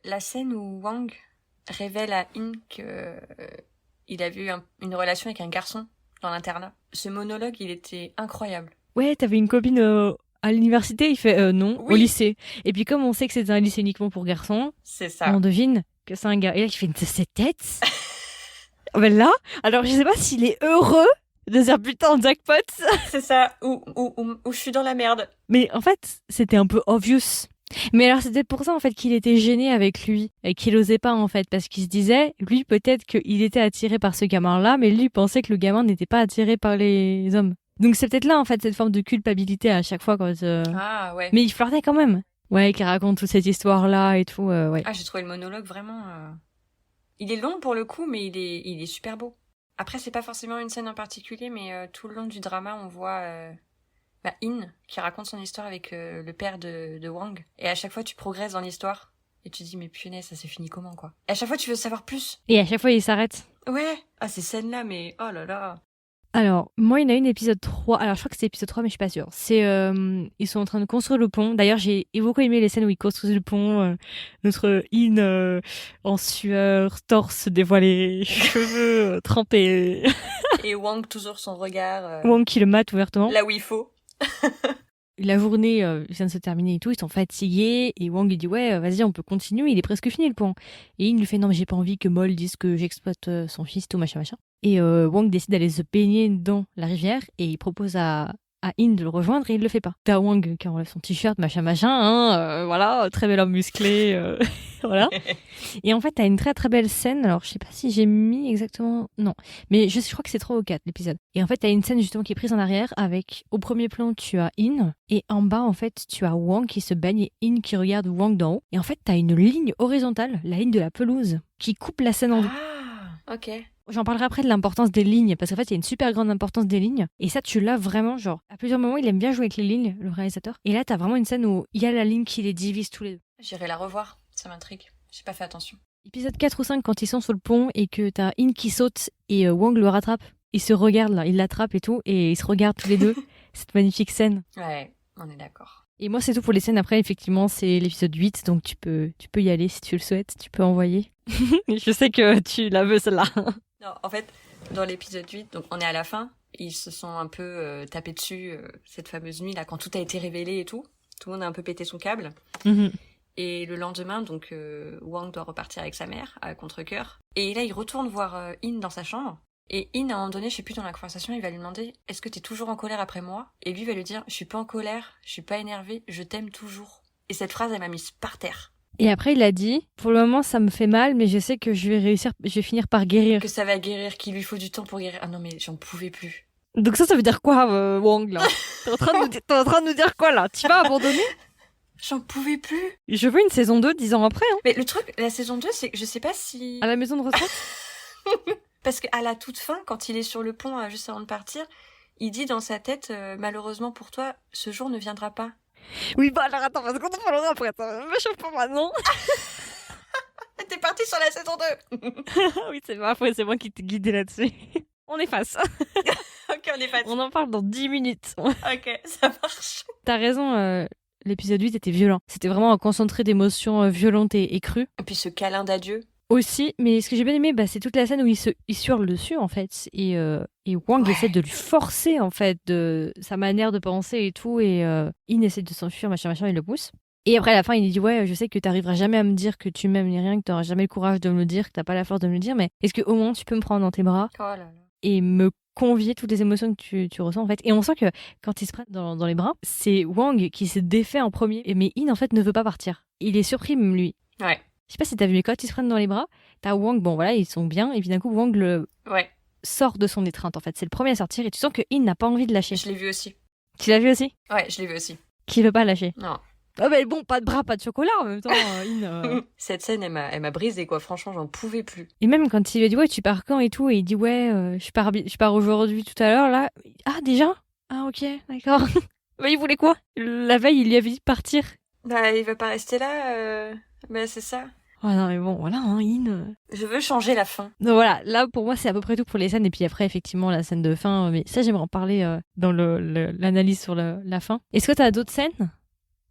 La scène où Wang révèle à In que il a vu une relation avec un garçon dans l'internat. Ce monologue, il était incroyable. Ouais, t'avais une copine à l'université, il fait non, Oui. au lycée. Et puis comme on sait que c'est un lycée uniquement pour garçons, C'est ça. on devine que c'est un gars. Et là, il fait cette tête. Ben là, alors je sais pas s'il est heureux de dire putain jackpot. C'est ça. Où je suis dans la merde. Mais en fait, c'était un peu obvious. Mais alors c'était pour ça en fait qu'il était gêné avec lui et qu'il osait pas en fait parce qu'il se disait lui peut-être qu'il était attiré par ce gamin-là mais lui il pensait que le gamin n'était pas attiré par les hommes. Donc c'est peut-être là en fait cette forme de culpabilité à chaque fois quand Ah ouais. mais il flirtait quand même. Ouais, qui raconte toute cette histoire-là et tout ouais. Ah, j'ai trouvé le monologue vraiment il est long pour le coup mais il est super beau. Après c'est pas forcément une scène en particulier mais tout le long du drama on voit In qui raconte son histoire avec le père de Wang. Et à chaque fois, tu progresses dans l'histoire. Et tu te dis, mais punaise, ça s'est fini comment, quoi. Et à chaque fois, tu veux savoir plus. Et à chaque fois il s'arrête. Ouais. Ah, ces scènes-là, mais oh là là. Alors, moi, il y en a une épisode 3. Alors, je crois que c'est épisode 3, mais je suis pas sûre. C'est, ils sont en train de construire le pont. D'ailleurs, j'ai beaucoup aimé les scènes où ils construisent le pont. Notre In en sueur, torse dévoilé, cheveux trempés. Et Wang, toujours son regard. Wang qui le mate ouvertement. Là où il faut. La journée vient de se terminer et tout, ils sont fatigués. Et Wang, il dit, ouais, vas-y, on peut continuer, il est presque fini le pont. Et il lui fait, non, mais j'ai pas envie que Moll dise que j'exploite son fils, tout machin. Et Wang décide d'aller se baigner dans la rivière et il propose à In de le rejoindre et il le fait pas. T'as Wang qui enlève son t-shirt, machin, hein, voilà, très bel homme musclé, voilà. Et en fait, t'as une très très belle scène, alors je sais pas si j'ai mis exactement, non, mais je crois que c'est 3 ou 4 l'épisode. Et en fait, t'as une scène justement qui est prise en arrière avec, au premier plan, tu as In, et en bas, en fait, tu as Wang qui se baigne et In qui regarde Wang d'en haut. Et en fait, t'as une ligne horizontale, la ligne de la pelouse, qui coupe la scène en deux. Ah, ok. J'en parlerai après de l'importance des lignes, parce qu'en fait, il y a une super grande importance des lignes. Et ça, tu l'as vraiment, genre, à plusieurs moments, il aime bien jouer avec les lignes, le réalisateur. Et là, t'as vraiment une scène où il y a la ligne qui les divise tous les deux. J'irai la revoir, ça m'intrigue. J'ai pas fait attention. Épisode 4 ou 5, quand ils sont sur le pont et que t'as In qui saute et Wang le rattrape. Ils se regardent là, il l'attrape et tout, et ils se regardent tous les deux. Cette magnifique scène. Ouais, on est d'accord. Et moi, c'est tout pour les scènes. Après, effectivement, c'est l'épisode 8, donc tu peux y aller si tu le souhaites, tu peux envoyer. Je sais que tu la veux, celle-là. Non, en fait, dans l'épisode 8, donc on est à la fin, ils se sont un peu tapés dessus cette fameuse nuit là quand tout a été révélé et tout. Tout le monde a un peu pété son câble. Et le lendemain, donc Wang doit repartir avec sa mère à contre-cœur. Et là, il retourne voir In dans sa chambre. Et In, à un moment donné, je sais plus, dans la conversation, il va lui demander « Est-ce que t'es toujours en colère après moi ?» Et lui va lui dire « Je suis pas en colère, je suis pas énervé, je t'aime toujours. » Et cette phrase, elle m'a mise par terre. Et après, il a dit, pour le moment, ça me fait mal, mais je sais que je vais finir par guérir. Que ça va guérir, qu'il lui faut du temps pour guérir. Ah non, mais j'en pouvais plus. Donc ça veut dire quoi, Wang, là? T'es en train de nous dire quoi, là? Tu vas abandonner? J'en pouvais plus. Je veux une saison 2 10 ans après, hein. Mais le truc, la saison 2, c'est que je sais pas si... À la maison de retraite? Parce qu'à la toute fin, quand il est sur le pont, juste avant de partir, il dit dans sa tête, malheureusement pour toi, ce jour ne viendra pas. Oui, bah alors attends, parce qu'on en parlera après, ça me chauffe pas maintenant. T'es parti sur la saison 2. Oui, c'est pas vrai, c'est moi qui t'ai guidé là-dessus. On efface. Ok, on est pas... On en parle dans 10 minutes. Ok, ça marche. T'as raison, l'épisode 8 était violent. C'était vraiment un concentré d'émotions violentes et crues. Et puis ce câlin d'adieu. Aussi, mais ce que j'ai bien aimé, c'est toute la scène où il se hurle dessus, en fait. Et Wang essaie de lui forcer, en fait, de sa manière de penser et tout. Et In essaie de s'enfuir, machin, il le pousse. Et après, à la fin, il lui dit « Ouais, je sais que t'arriveras jamais à me dire que tu m'aimes ni rien, que t'auras jamais le courage de me le dire, que t'as pas la force de me le dire, mais est-ce qu'au moins tu peux me prendre dans tes bras Oh là là. et me convier toutes les émotions que tu ressens, en fait. » Et on sent que quand ils se prennent dans les bras, c'est Wang qui s'est défait en premier. Mais In, en fait, ne veut pas partir. Il est surpris, même lui. Ouais. Je sais pas si t'as vu, mais quand ils se prennent dans les bras, t'as Wang, bon voilà, ils sont bien, et puis d'un coup, Wang Ouais. sort de son étreinte, en fait. C'est le premier à sortir, et tu sens que In n'a pas envie de lâcher. Je l'ai vu aussi. Tu l'as vu aussi? Ouais, je l'ai vu aussi. Qui veut pas lâcher. Non. Ah bah bon, pas de bras, pas de chocolat, en même temps, In... Cette scène, elle m'a brisé, quoi. Franchement, j'en pouvais plus. Et même quand il lui a dit « Ouais, tu pars quand ?» et tout, et il dit « Ouais, je pars aujourd'hui, tout à l'heure, là. » Ah, déjà? Ah, ok, d'accord. Bah, il voulait quoi? La veille, il lui avait dit de partir. Bah, il va pas rester là, Bah, c'est ça. Oh non, mais bon, voilà, hein, In... Je veux changer la fin. Donc voilà, là, pour moi, c'est à peu près tout pour les scènes, et puis après, effectivement, la scène de fin, mais ça, j'aimerais en parler dans l'analyse sur la fin. Est-ce que t'as d'autres scènes?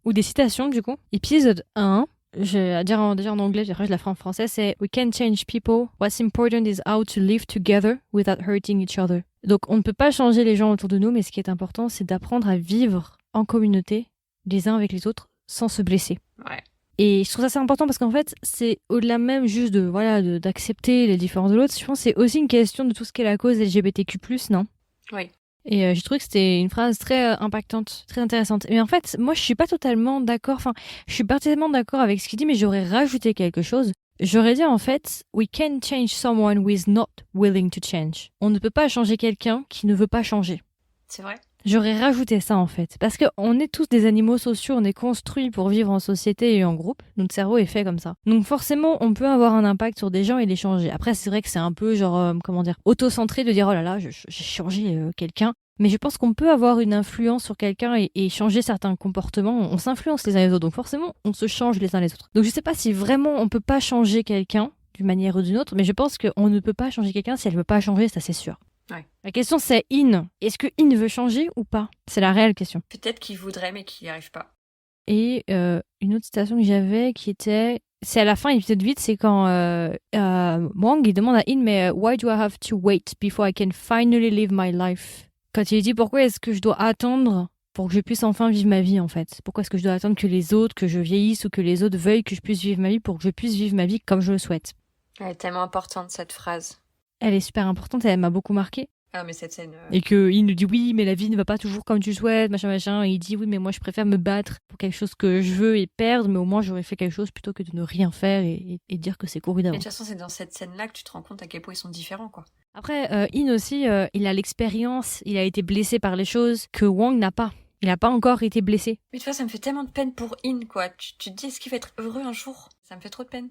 Ou des citations, du coup? Épisode 1... Je vais dire déjà en anglais, après je la ferai en français, c'est « We can change people. What's important is how to live together without hurting each other. » Donc on ne peut pas changer les gens autour de nous, mais ce qui est important, c'est d'apprendre à vivre en communauté, les uns avec les autres, sans se blesser. Ouais. Et je trouve ça assez important parce qu'en fait, c'est au-delà même juste d'accepter les différences de l'autre, je pense que c'est aussi une question de tout ce qu'est la cause LGBTQ+, non? Oui. Et j'ai trouvé que c'était une phrase très impactante, très intéressante. Mais en fait, moi, je suis pas totalement d'accord. Enfin, je suis partiellement d'accord avec ce qu'il dit, mais j'aurais rajouté quelque chose. J'aurais dit, en fait, we can change someone who is not willing to change. On ne peut pas changer quelqu'un qui ne veut pas changer. C'est vrai. J'aurais rajouté ça, en fait. Parce qu'on est tous des animaux sociaux, on est construits pour vivre en société et en groupe. Notre cerveau est fait comme ça. Donc forcément, on peut avoir un impact sur des gens et les changer. Après, c'est vrai que c'est un peu genre, auto-centré de dire « Oh là là, j'ai changé quelqu'un ». Mais je pense qu'on peut avoir une influence sur quelqu'un et changer certains comportements. On s'influence les uns les autres, donc forcément, on se change les uns les autres. Donc je sais pas si vraiment on peut pas changer quelqu'un d'une manière ou d'une autre, mais je pense qu'on ne peut pas changer quelqu'un si elle veut pas changer, ça c'est sûr. Ouais. La question c'est In. Est-ce que In veut changer ou pas? C'est la réelle question. Peut-être qu'il voudrait, mais qu'il n'y arrive pas. Et une autre citation que j'avais qui était... C'est à la fin, l'épisode 8, c'est quand Wang il demande à In « Mais why do I have to wait before I can finally live my life ?» Quand il dit « Pourquoi est-ce que je dois attendre pour que je puisse enfin vivre ma vie, en fait? Pourquoi est-ce que je dois attendre que les autres, que je vieillisse ou que les autres veuillent que je puisse vivre ma vie pour que je puisse vivre ma vie comme je le souhaite ?» Elle est tellement importante, cette phrase. Elle est super importante et elle m'a beaucoup marquée. Ah, mais cette scène... Et qu'il nous dit oui, mais la vie ne va pas toujours comme tu souhaites, machin. Et il dit oui, mais moi je préfère me battre pour quelque chose que je veux et perdre, mais au moins j'aurais fait quelque chose plutôt que de ne rien faire et dire que c'est couru Mais de d'avance. toute façon, c'est dans cette scène-là que tu te rends compte à quel point ils sont différents, quoi. Après, In aussi, il a l'expérience, il a été blessé par les choses que Wang n'a pas. Il n'a pas encore été blessé. Mais tu vois, ça me fait tellement de peine pour In, quoi. Tu te dis, est-ce qu'il va être heureux un jour? Ça me fait trop de peine.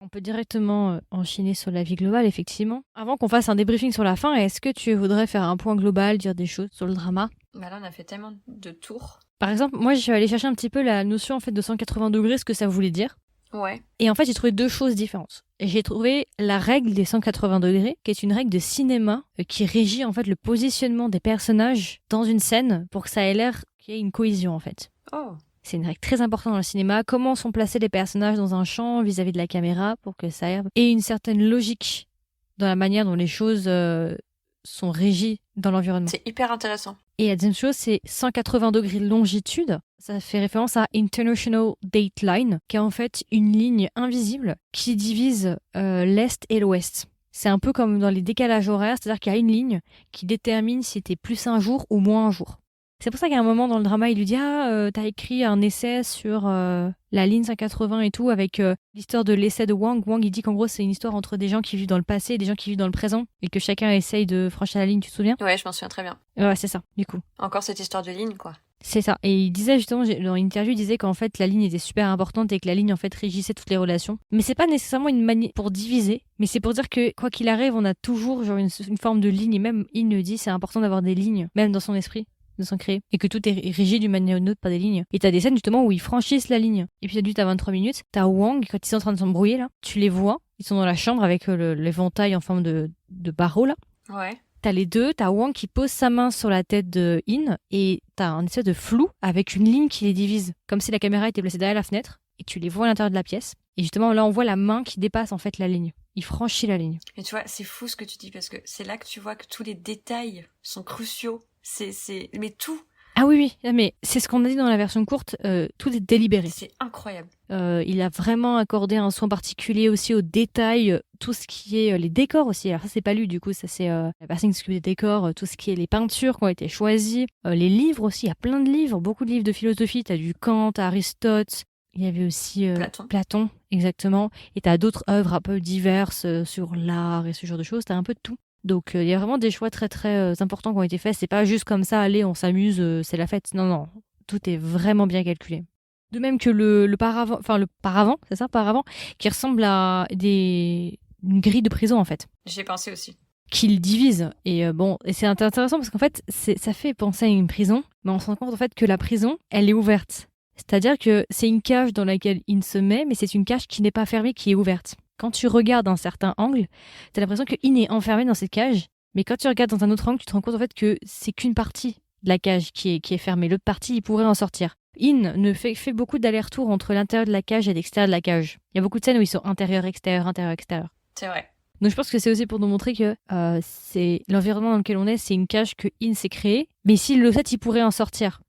On peut directement enchaîner sur la vie globale, effectivement. Avant qu'on fasse un débriefing sur la fin, est-ce que tu voudrais faire un point global, dire des choses sur le drama? Bah là, on a fait tellement de tours. Par exemple, moi, je suis allée chercher un petit peu la notion en fait de 180 degrés, ce que ça voulait dire. Ouais. Et en fait, j'ai trouvé deux choses différentes. J'ai trouvé la règle des 180 degrés, qui est une règle de cinéma qui régit en fait le positionnement des personnages dans une scène pour que ça ait l'air qu'il y ait une cohésion en fait. Oh. C'est une règle très importante dans le cinéma. Comment sont placés les personnages dans un champ vis-à-vis de la caméra pour que ça ait... Et une certaine logique dans la manière dont les choses sont régies dans l'environnement. C'est hyper intéressant. Et la deuxième chose, c'est 180 degrés de longitude. Ça fait référence à International Dateline, qui est en fait une ligne invisible qui divise l'Est et l'Ouest. C'est un peu comme dans les décalages horaires, c'est-à-dire qu'il y a une ligne qui détermine si t'es plus un jour ou moins un jour. C'est pour ça qu'à un moment dans le drama, il lui dit t'as écrit un essai sur la ligne 180 et tout, avec l'histoire de l'essai de Wang. Wang, il dit qu'en gros, c'est une histoire entre des gens qui vivent dans le passé et des gens qui vivent dans le présent, et que chacun essaye de franchir la ligne, tu te souviens? Ouais, je m'en souviens très bien. Ouais, c'est ça, du coup. Encore cette histoire de ligne, quoi. C'est ça. Et il disait justement, dans l'interview, il disait qu'en fait, la ligne était super importante et que la ligne, en fait, régissait toutes les relations. Mais c'est pas nécessairement une manière pour diviser, mais c'est pour dire que, quoi qu'il arrive, on a toujours genre une forme de ligne. Et même, il le dit, c'est important d'avoir des lignes, même dans son esprit, de s'en créer. Et que tout est régi d'une manière ou d'une autre par des lignes. Et t'as des scènes, justement, où ils franchissent la ligne. Et puis, t'as 23 minutes, t'as Wang, quand ils sont en train de s'embrouiller, là, tu les vois, ils sont dans la chambre avec l'éventail en forme de barreau, là. Ouais. T'as les deux, t'as Wang qui pose sa main sur la tête de In et t'as un espèce de flou avec une ligne qui les divise, comme si la caméra était placée derrière la fenêtre et tu les vois à l'intérieur de la pièce. Et justement là on voit la main qui dépasse en fait la ligne. Il franchit la ligne. Et tu vois, c'est fou ce que tu dis parce que c'est là que tu vois que tous les détails sont cruciaux. Mais tout. Ah oui, mais c'est ce qu'on a dit dans la version courte, tout est délibéré. C'est incroyable. Il a vraiment accordé un soin particulier aussi aux détails, tout ce qui est les décors aussi. Alors ça c'est pas lui du coup, ça c'est la personne qui s'occupe des décors, tout ce qui est les peintures qui ont été choisies, les livres aussi, il y a plein de livres, beaucoup de livres de philosophie, t'as du Kant, Aristote, il y avait aussi Platon, exactement, et t'as d'autres œuvres un peu diverses sur l'art et ce genre de choses, t'as un peu de tout. Donc il y a vraiment des choix très très importants qui ont été faits. C'est pas juste comme ça, allez, on s'amuse, c'est la fête. Non, tout est vraiment bien calculé. De même que le paravent, c'est ça, paravent, qui ressemble à une grille de prison en fait. J'y ai pensé aussi. Qu'il divise. Et et c'est intéressant parce qu'en fait, ça fait penser à une prison, mais on se rend compte en fait que la prison, elle est ouverte. C'est-à-dire que c'est une cage dans laquelle il se met, mais c'est une cage qui n'est pas fermée, qui est ouverte. Quand tu regardes d'un certain angle, t'as l'impression que In est enfermé dans cette cage, mais quand tu regardes dans un autre angle, tu te rends compte en fait que c'est qu'une partie de la cage qui est fermée. L'autre partie, il pourrait en sortir. In fait beaucoup d'allers-retours entre l'intérieur de la cage et l'extérieur de la cage. Il y a beaucoup de scènes où ils sont intérieur-extérieur, intérieur-extérieur. C'est vrai. Donc je pense que c'est aussi pour nous montrer que c'est l'environnement dans lequel on est, c'est une cage que In s'est créée, mais s'il le fait, il pourrait en sortir.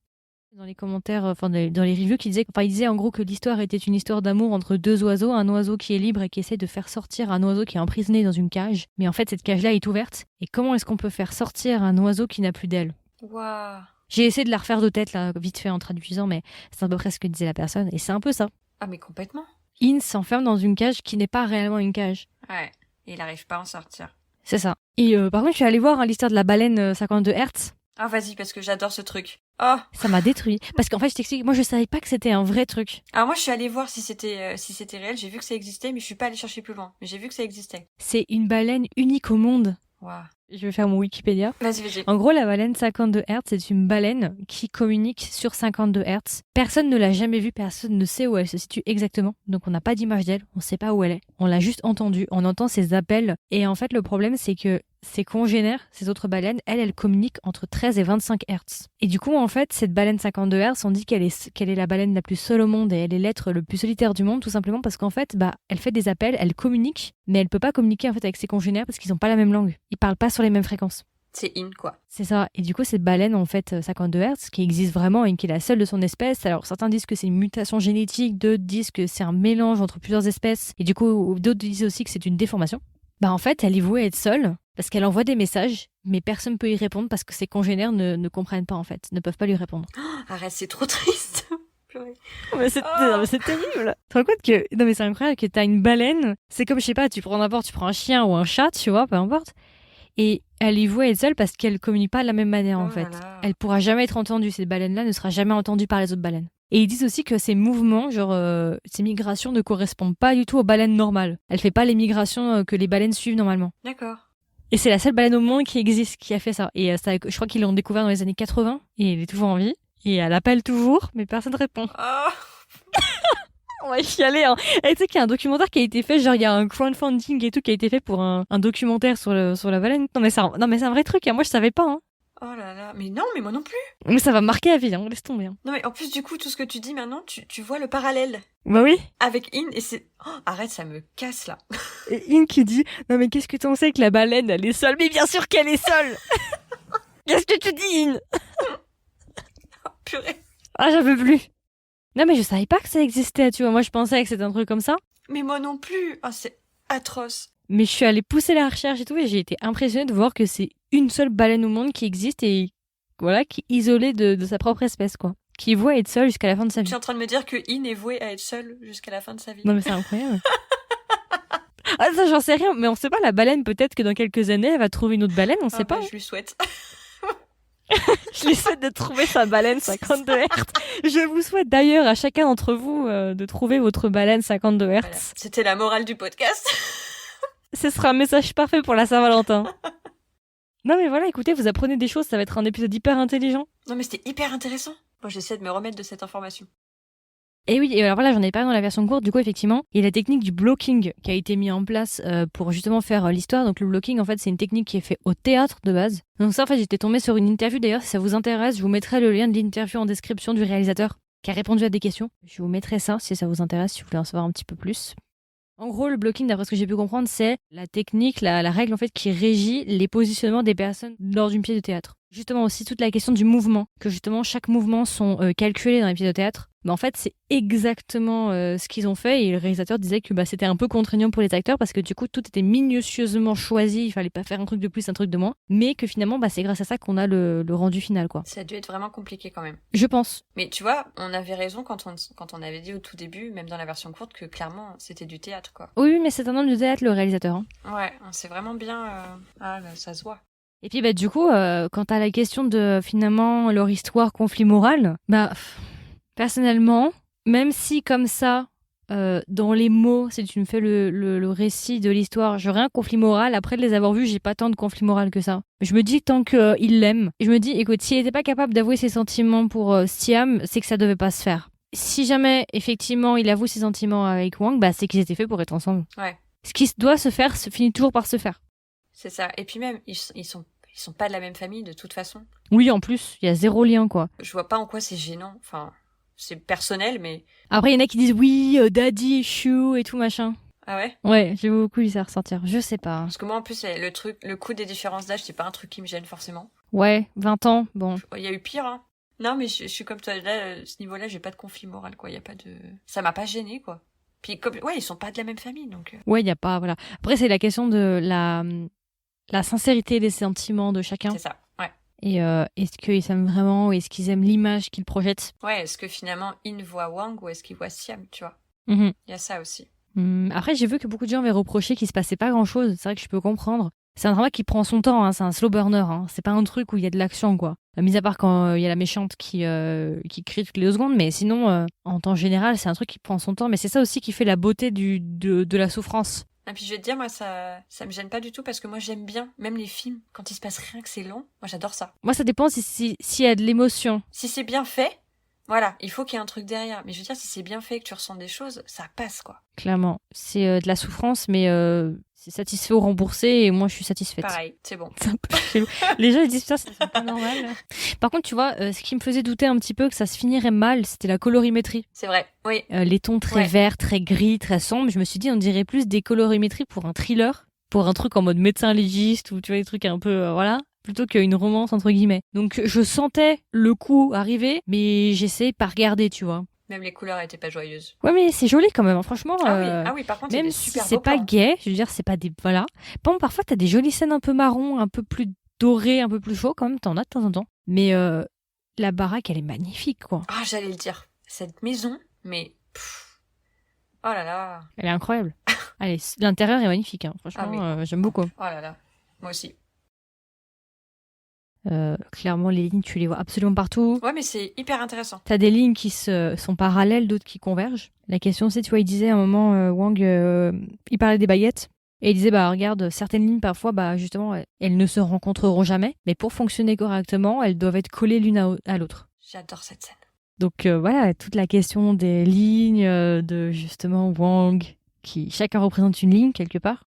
Dans les commentaires, dans les reviews, il disait en gros que l'histoire était une histoire d'amour entre deux oiseaux, un oiseau qui est libre et qui essaie de faire sortir un oiseau qui est emprisonné dans une cage. Mais en fait, cette cage-là est ouverte. Et comment est-ce qu'on peut faire sortir un oiseau qui n'a plus d'aile? Waouh. J'ai essayé de la refaire de tête, là, vite fait en traduisant, mais c'est à peu près ce que disait la personne. Et c'est un peu ça. Ah, mais complètement. In s'enferme dans une cage qui n'est pas réellement une cage. Ouais, et il n'arrive pas à en sortir. C'est ça. Et par contre, je suis allée voir l'histoire de la baleine 52 Hertz. Ah, vas-y, parce que j'adore ce truc. Oh. Ça m'a détruit. Parce qu'en fait, je t'explique, moi je savais pas que c'était un vrai truc. Alors moi je suis allée voir si c'était réel, j'ai vu que ça existait, mais je suis pas allée chercher plus loin. Mais j'ai vu que ça existait. C'est une baleine unique au monde. Waouh. Je vais faire mon Wikipédia. Vas-y. En gros, la baleine 52 Hz, c'est une baleine qui communique sur 52 Hz. Personne ne l'a jamais vue, personne ne sait où elle se situe exactement. Donc on n'a pas d'image d'elle, on sait pas où elle est. On l'a juste entendue, on entend ses appels. Et en fait, le problème, c'est que ses congénères, ces autres baleines, elles communiquent entre 13 et 25 Hz. Et du coup, en fait, cette baleine 52 Hz, on dit qu'elle est la baleine la plus seule au monde et elle est l'être le plus solitaire du monde, tout simplement parce qu'en fait, elle fait des appels, elle communique, mais elle peut pas communiquer en fait avec ses congénères parce qu'ils ont pas la même langue. Ils parlent pas sur les mêmes fréquences. C'est In, quoi. C'est ça. Et du coup, cette baleine, en fait, 52 Hz, qui existe vraiment et qui est la seule de son espèce. Alors, certains disent que c'est une mutation génétique, d'autres disent que c'est un mélange entre plusieurs espèces. Et du coup, d'autres disent aussi que c'est une déformation. En fait, elle est vouée à être seule parce qu'elle envoie des messages, mais personne ne peut y répondre parce que ses congénères ne comprennent pas, en fait, ne peuvent pas lui répondre. Oh, arrête, c'est trop triste. Mais c'est terrible. Tu te rends compte que... Non, mais c'est incroyable que t'as une baleine. C'est comme, je sais pas, tu prends un chien ou un chat, tu vois, peu importe. Et elle y voit être seule parce qu'elle communique pas de la même manière, en fait. Elle pourra jamais être entendue. Cette baleine-là ne sera jamais entendue par les autres baleines. Et ils disent aussi que ces mouvements, ces migrations ne correspondent pas du tout aux baleines normales. Elle fait pas les migrations que les baleines suivent normalement. D'accord. Et c'est la seule baleine au monde qui existe, qui a fait ça. Et ça, je crois qu'ils l'ont découvert dans les années 80. Et elle est toujours en vie. Et elle appelle toujours, mais personne ne répond. Oh. On va chialer, hein. Et tu sais qu'il y a un documentaire qui a été fait, il y a un crowdfunding et tout qui a été fait pour un documentaire sur la baleine. Non mais c'est un vrai truc, hein. Moi je savais pas, hein. Oh là là, mais non, mais moi non plus. Mais ça va marquer la vie, hein. Laisse tomber, hein. Non mais en plus du coup, tout ce que tu dis maintenant, tu vois le parallèle. Bah oui. Avec In, et c'est... Oh, arrête, ça me casse là. Et In qui dit, non mais qu'est-ce que t'en sais que la baleine, elle est seule? Mais bien sûr qu'elle est seule. Qu'est-ce que tu dis, In? Oh, purée. Ah, j'en peux plus. Non mais je savais pas que ça existait, tu vois. Moi je pensais que c'était un truc comme ça. Mais moi non plus. Oh, c'est atroce. Mais je suis allée pousser la recherche et tout, et j'ai été impressionnée de voir que c'est une seule baleine au monde qui existe et voilà, qui est isolée de sa propre espèce, quoi. Qui est vouée à être seule jusqu'à la fin de sa Je vie. suis en train de me dire que In est voué à être seul jusqu'à la fin de sa vie. Non mais c'est incroyable. Ah ça j'en sais rien, mais on sait pas, la baleine, peut-être que dans quelques années, elle va trouver une autre baleine, on sait pas. Je lui souhaite. Je lui souhaite de trouver sa baleine 52 Hz. Je vous souhaite d'ailleurs à chacun d'entre vous de trouver votre baleine 52 Hz. Voilà. C'était la morale du podcast. Ce sera un message parfait pour la Saint-Valentin. Non mais voilà, écoutez, vous apprenez des choses, ça va être un épisode hyper intelligent. Non mais c'était hyper intéressant. Moi j'essaie de me remettre de cette information. Et oui, et alors voilà, j'en ai parlé dans la version courte, du coup, effectivement, il y a la technique du blocking qui a été mis en place pour justement faire l'histoire. Donc le blocking, en fait, c'est une technique qui est faite au théâtre de base. Donc ça, en fait, j'étais tombée sur une interview, d'ailleurs, si ça vous intéresse, je vous mettrai le lien de l'interview en description du réalisateur qui a répondu à des questions. Je vous mettrai ça si ça vous intéresse, si vous voulez en savoir un petit peu plus. En gros, le blocking, d'après ce que j'ai pu comprendre, c'est la technique, la règle en fait qui régit les positionnements des personnes lors d'une pièce de théâtre. Justement aussi toute la question du mouvement, que justement chaque mouvement sont calculés dans les pièces de théâtre. Mais en fait, c'est exactement ce qu'ils ont fait et le réalisateur disait que c'était un peu contraignant pour les acteurs parce que du coup tout était minutieusement choisi, il fallait pas faire un truc de plus, un truc de moins, mais que finalement c'est grâce à ça qu'on a le rendu final, quoi. Ça a dû être vraiment compliqué quand même. Je pense. Mais tu vois, on avait raison quand on avait dit au tout début, même dans la version courte, que clairement c'était du théâtre, quoi. Oui, mais c'est un homme de théâtre, le réalisateur. Hein. Ouais, on sait vraiment bien... Ah, là, ça se voit. Et puis du coup, quant à la question de finalement leur histoire, conflit moral, personnellement, même si comme ça, dans les mots, si tu me fais le récit de l'histoire, j'aurais un conflit moral, après de les avoir vus, j'ai pas tant de conflit moral que ça. Je me dis tant qu'il l'aime, je me dis, écoute, s'il était pas capable d'avouer ses sentiments pour Siam, c'est que ça devait pas se faire. Si jamais, effectivement, il avoue ses sentiments avec Wang, c'est qu'ils étaient faits pour être ensemble. Ouais. Ce qui doit se faire, finit toujours par se faire. C'est ça. Et puis même, ils sont pas de la même famille de toute façon. Oui, en plus, il y a zéro lien, quoi. Je vois pas en quoi c'est gênant. Enfin, c'est personnel, mais... Après, il y en a qui disent oui, daddy issue et tout machin. Ah ouais? Ouais, j'ai beaucoup vu ça ressortir. Je sais pas. Parce que moi, en plus, le coup des différences d'âge, c'est pas un truc qui me gêne forcément. Ouais, 20 ans, bon. Il y a eu pire, hein. Non, mais je suis comme toi. Là, à ce niveau-là, j'ai pas de conflit moral, quoi. Il y a pas de... Ça m'a pas gêné, quoi. Puis, ouais, ils sont pas de la même famille, donc... Ouais, il y a pas... Voilà. Après, c'est la question de la sincérité des sentiments de chacun. C'est ça, ouais. Et est-ce qu'ils s'aiment vraiment ou est-ce qu'ils aiment l'image qu'ils projettent? Ouais, est-ce que finalement, In voit Wang ou est-ce qu'il voit Siam, tu vois? Il y a ça aussi. Après, j'ai vu que beaucoup de gens avaient reproché qu'il se passait pas grand-chose. C'est vrai que je peux comprendre. C'est un drama qui prend son temps, hein. C'est un slow burner. Hein. C'est pas un truc où il y a de l'action, quoi. Mis à part quand il y a la méchante qui crie toutes les 2 secondes. Mais sinon, en temps général, c'est un truc qui prend son temps. Mais c'est ça aussi qui fait la beauté de la souffrance. Et puis je vais te dire, moi, ça me gêne pas du tout parce que moi, j'aime bien, même les films, quand il se passe rien, que c'est long, moi, j'adore ça. Moi, ça dépend s'il y a de l'émotion. Si c'est bien fait, voilà, il faut qu'il y ait un truc derrière. Mais je veux dire, si c'est bien fait et que tu ressens des choses, ça passe, quoi. Clairement. C'est de la souffrance, mais c'est satisfait ou remboursé, et moi, je suis satisfaite. Pareil, c'est bon. C'est un peu chelou. Les gens, ils disent ça, c'est pas normal. Par contre, tu vois, ce qui me faisait douter un petit peu que ça se finirait mal, c'était la colorimétrie. C'est vrai, oui. Les tons très verts, très gris, très sombres. Je me suis dit, on dirait plus des colorimétries pour un thriller, pour un truc en mode médecin légiste, ou tu vois, des trucs un peu, voilà, plutôt qu'une romance, entre guillemets. Donc, je sentais le coup arriver, mais j'essayais pas regarder, tu vois. Même les couleurs étaient pas joyeuses. Ouais, mais c'est joli quand même, hein, franchement. Ah oui, par contre, même il y a des si super c'est beaux pas plans. gay, je veux dire, c'est pas des... Voilà. Bon, parfois, t'as des jolies scènes un peu marron, un peu plus dorées, un peu plus chaud, quand même, t'en as de temps en temps. Mais la baraque, elle est magnifique, quoi. Ah, j'allais le dire. Cette maison, mais... Oh là là. Elle est incroyable. Allez, l'intérieur est magnifique, hein. Franchement, j'aime beaucoup. Oh là là, moi aussi. Clairement, les lignes, tu les vois absolument partout. Ouais, mais c'est hyper intéressant. T'as des lignes qui sont parallèles, d'autres qui convergent. La question, c'est, tu vois, il disait à un moment, Wang, il parlait des baguettes. Et il disait, regarde, certaines lignes, parfois, justement, elles ne se rencontreront jamais. Mais pour fonctionner correctement, elles doivent être collées l'une à l'autre. J'adore cette scène. Donc voilà, toute la question des lignes, de justement Wang, qui chacun représente une ligne quelque part.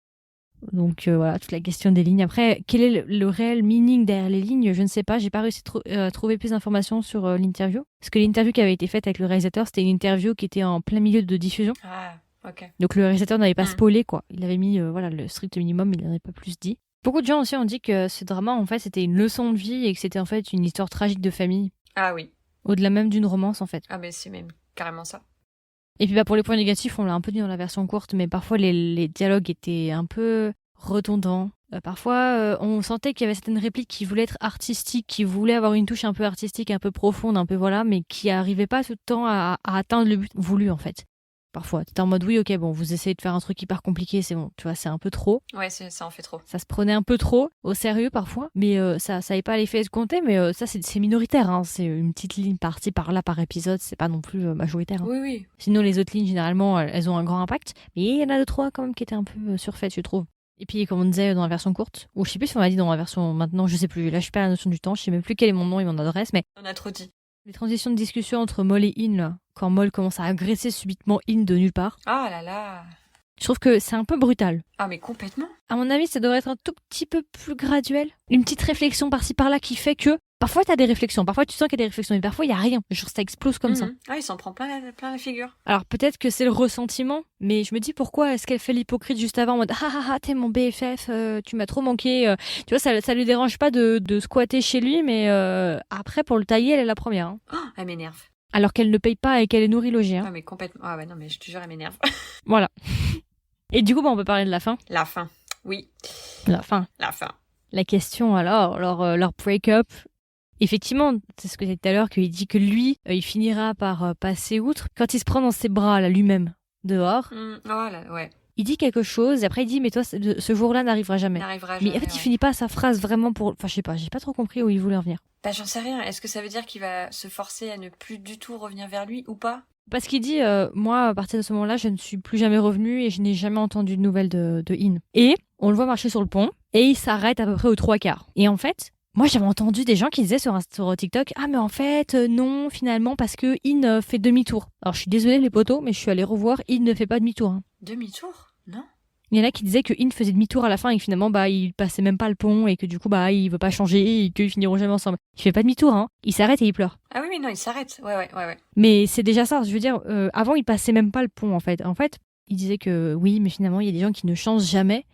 Donc voilà, toute la question des lignes. Après, quel est le réel meaning derrière les lignes? Je ne sais pas, j'ai pas réussi à trouver plus d'informations sur l'interview. Parce que l'interview qui avait été faite avec le réalisateur, c'était une interview qui était en plein milieu de diffusion. Ah, ok. Donc le réalisateur n'avait pas spoilé, quoi. Il avait mis le strict minimum, il n'avait pas plus dit. Beaucoup de gens aussi ont dit que ce drama, en fait, c'était une leçon de vie et que c'était en fait une histoire tragique de famille. Ah oui. Au-delà même d'une romance, en fait. Ah mais c'est même carrément ça. Et puis pour les points négatifs, on l'a un peu dit dans la version courte, mais parfois les dialogues étaient un peu redondants. Parfois, on sentait qu'il y avait certaines répliques qui voulaient être artistiques, qui voulaient avoir une touche un peu artistique, un peu profonde, un peu voilà, mais qui n'arrivaient pas tout le temps à atteindre le but voulu en fait. Parfois, t'es en mode oui, ok, bon, vous essayez de faire un truc hyper compliqué, c'est bon, tu vois, c'est un peu trop. Ouais, ça en fait trop. Ça se prenait un peu trop au sérieux parfois, mais ça n'avait pas l'effet escompté, mais ça c'est minoritaire, hein. C'est une petite ligne par-ci par-là par épisode, c'est pas non plus majoritaire. Hein. Oui, oui. Sinon les autres lignes généralement elles ont un grand impact, mais il y en a deux trois quand même qui étaient un peu surfaites, je trouve. Et puis comme on disait dans la version courte, ou je sais plus si on l'a dit dans la version maintenant, je sais plus, là je perds la notion du temps, je sais même plus quel est mon nom et mon adresse, mais On a trop dit. les transitions de discussion entre Moll et In, là, quand Moll commence à agresser subitement In de nulle part, Ah là là. je trouve que c'est un peu brutal. Ah mais complètement. À mon avis, ça devrait être un tout petit peu plus graduel. Une petite réflexion par-ci par-là qui fait que parfois t'as des réflexions, parfois tu sens qu'il y a des réflexions, mais parfois il y a rien. Genre ça explose comme ça. Ah, il s'en prend plein la figure. Alors peut-être que c'est le ressentiment, mais je me dis pourquoi est-ce qu'elle fait l'hypocrite juste avant en mode ah ah ah t'es mon BFF, tu m'as trop manqué. Tu vois, ça lui dérange pas de squatter chez lui, mais après pour le tailler, elle est la première. Hein. Oh, elle m'énerve. Alors qu'elle ne paye pas et qu'elle est nourrie logée. Hein. Ah mais complètement. Ah ouais non mais je te jure elle m'énerve. Voilà. Et du coup, on peut parler de la fin. La fin. Oui. La fin. La fin. La question alors, leur break-up. Effectivement, c'est ce que j'ai dit tout à l'heure, qu'il dit que lui, il finira par passer outre. Quand il se prend dans ses bras, là, lui-même, dehors, Oh là, ouais. il dit quelque chose, et après il dit, mais toi, ce jour-là n'arrivera jamais. N'arrivera Mais jamais. en fait, il finit pas sa phrase vraiment pour... Enfin, je sais pas, j'ai pas trop compris où il voulait en venir. Bah j'en sais rien. Est-ce que ça veut dire qu'il va se forcer à ne plus du tout revenir vers lui ou pas? Parce qu'il dit, moi, à partir de ce moment-là, je ne suis plus jamais revenu et je n'ai jamais entendu de nouvelles de In. Et on le voit marcher sur le pont, et il s'arrête à peu près aux 3/4. Et en fait... Moi, j'avais entendu des gens qui disaient sur TikTok, ah mais en fait, non, finalement, parce que In fait demi-tour. Alors, je suis désolée les potos, mais je suis allée revoir, In ne fait pas demi-tour. Hein. Demi-tour? Non? Il y en a qui disaient que In faisait demi-tour à la fin et que finalement, il passait même pas le pont et que du coup, il veut pas changer et qu'ils finiront jamais ensemble. Il fait pas demi-tour, hein. Il s'arrête et il pleure. Ah oui, non, il s'arrête. Ouais. Mais c'est déjà ça, je veux dire, avant, il passait même pas le pont, en fait. En fait, il disait que oui, mais finalement, il y a des gens qui ne changent jamais.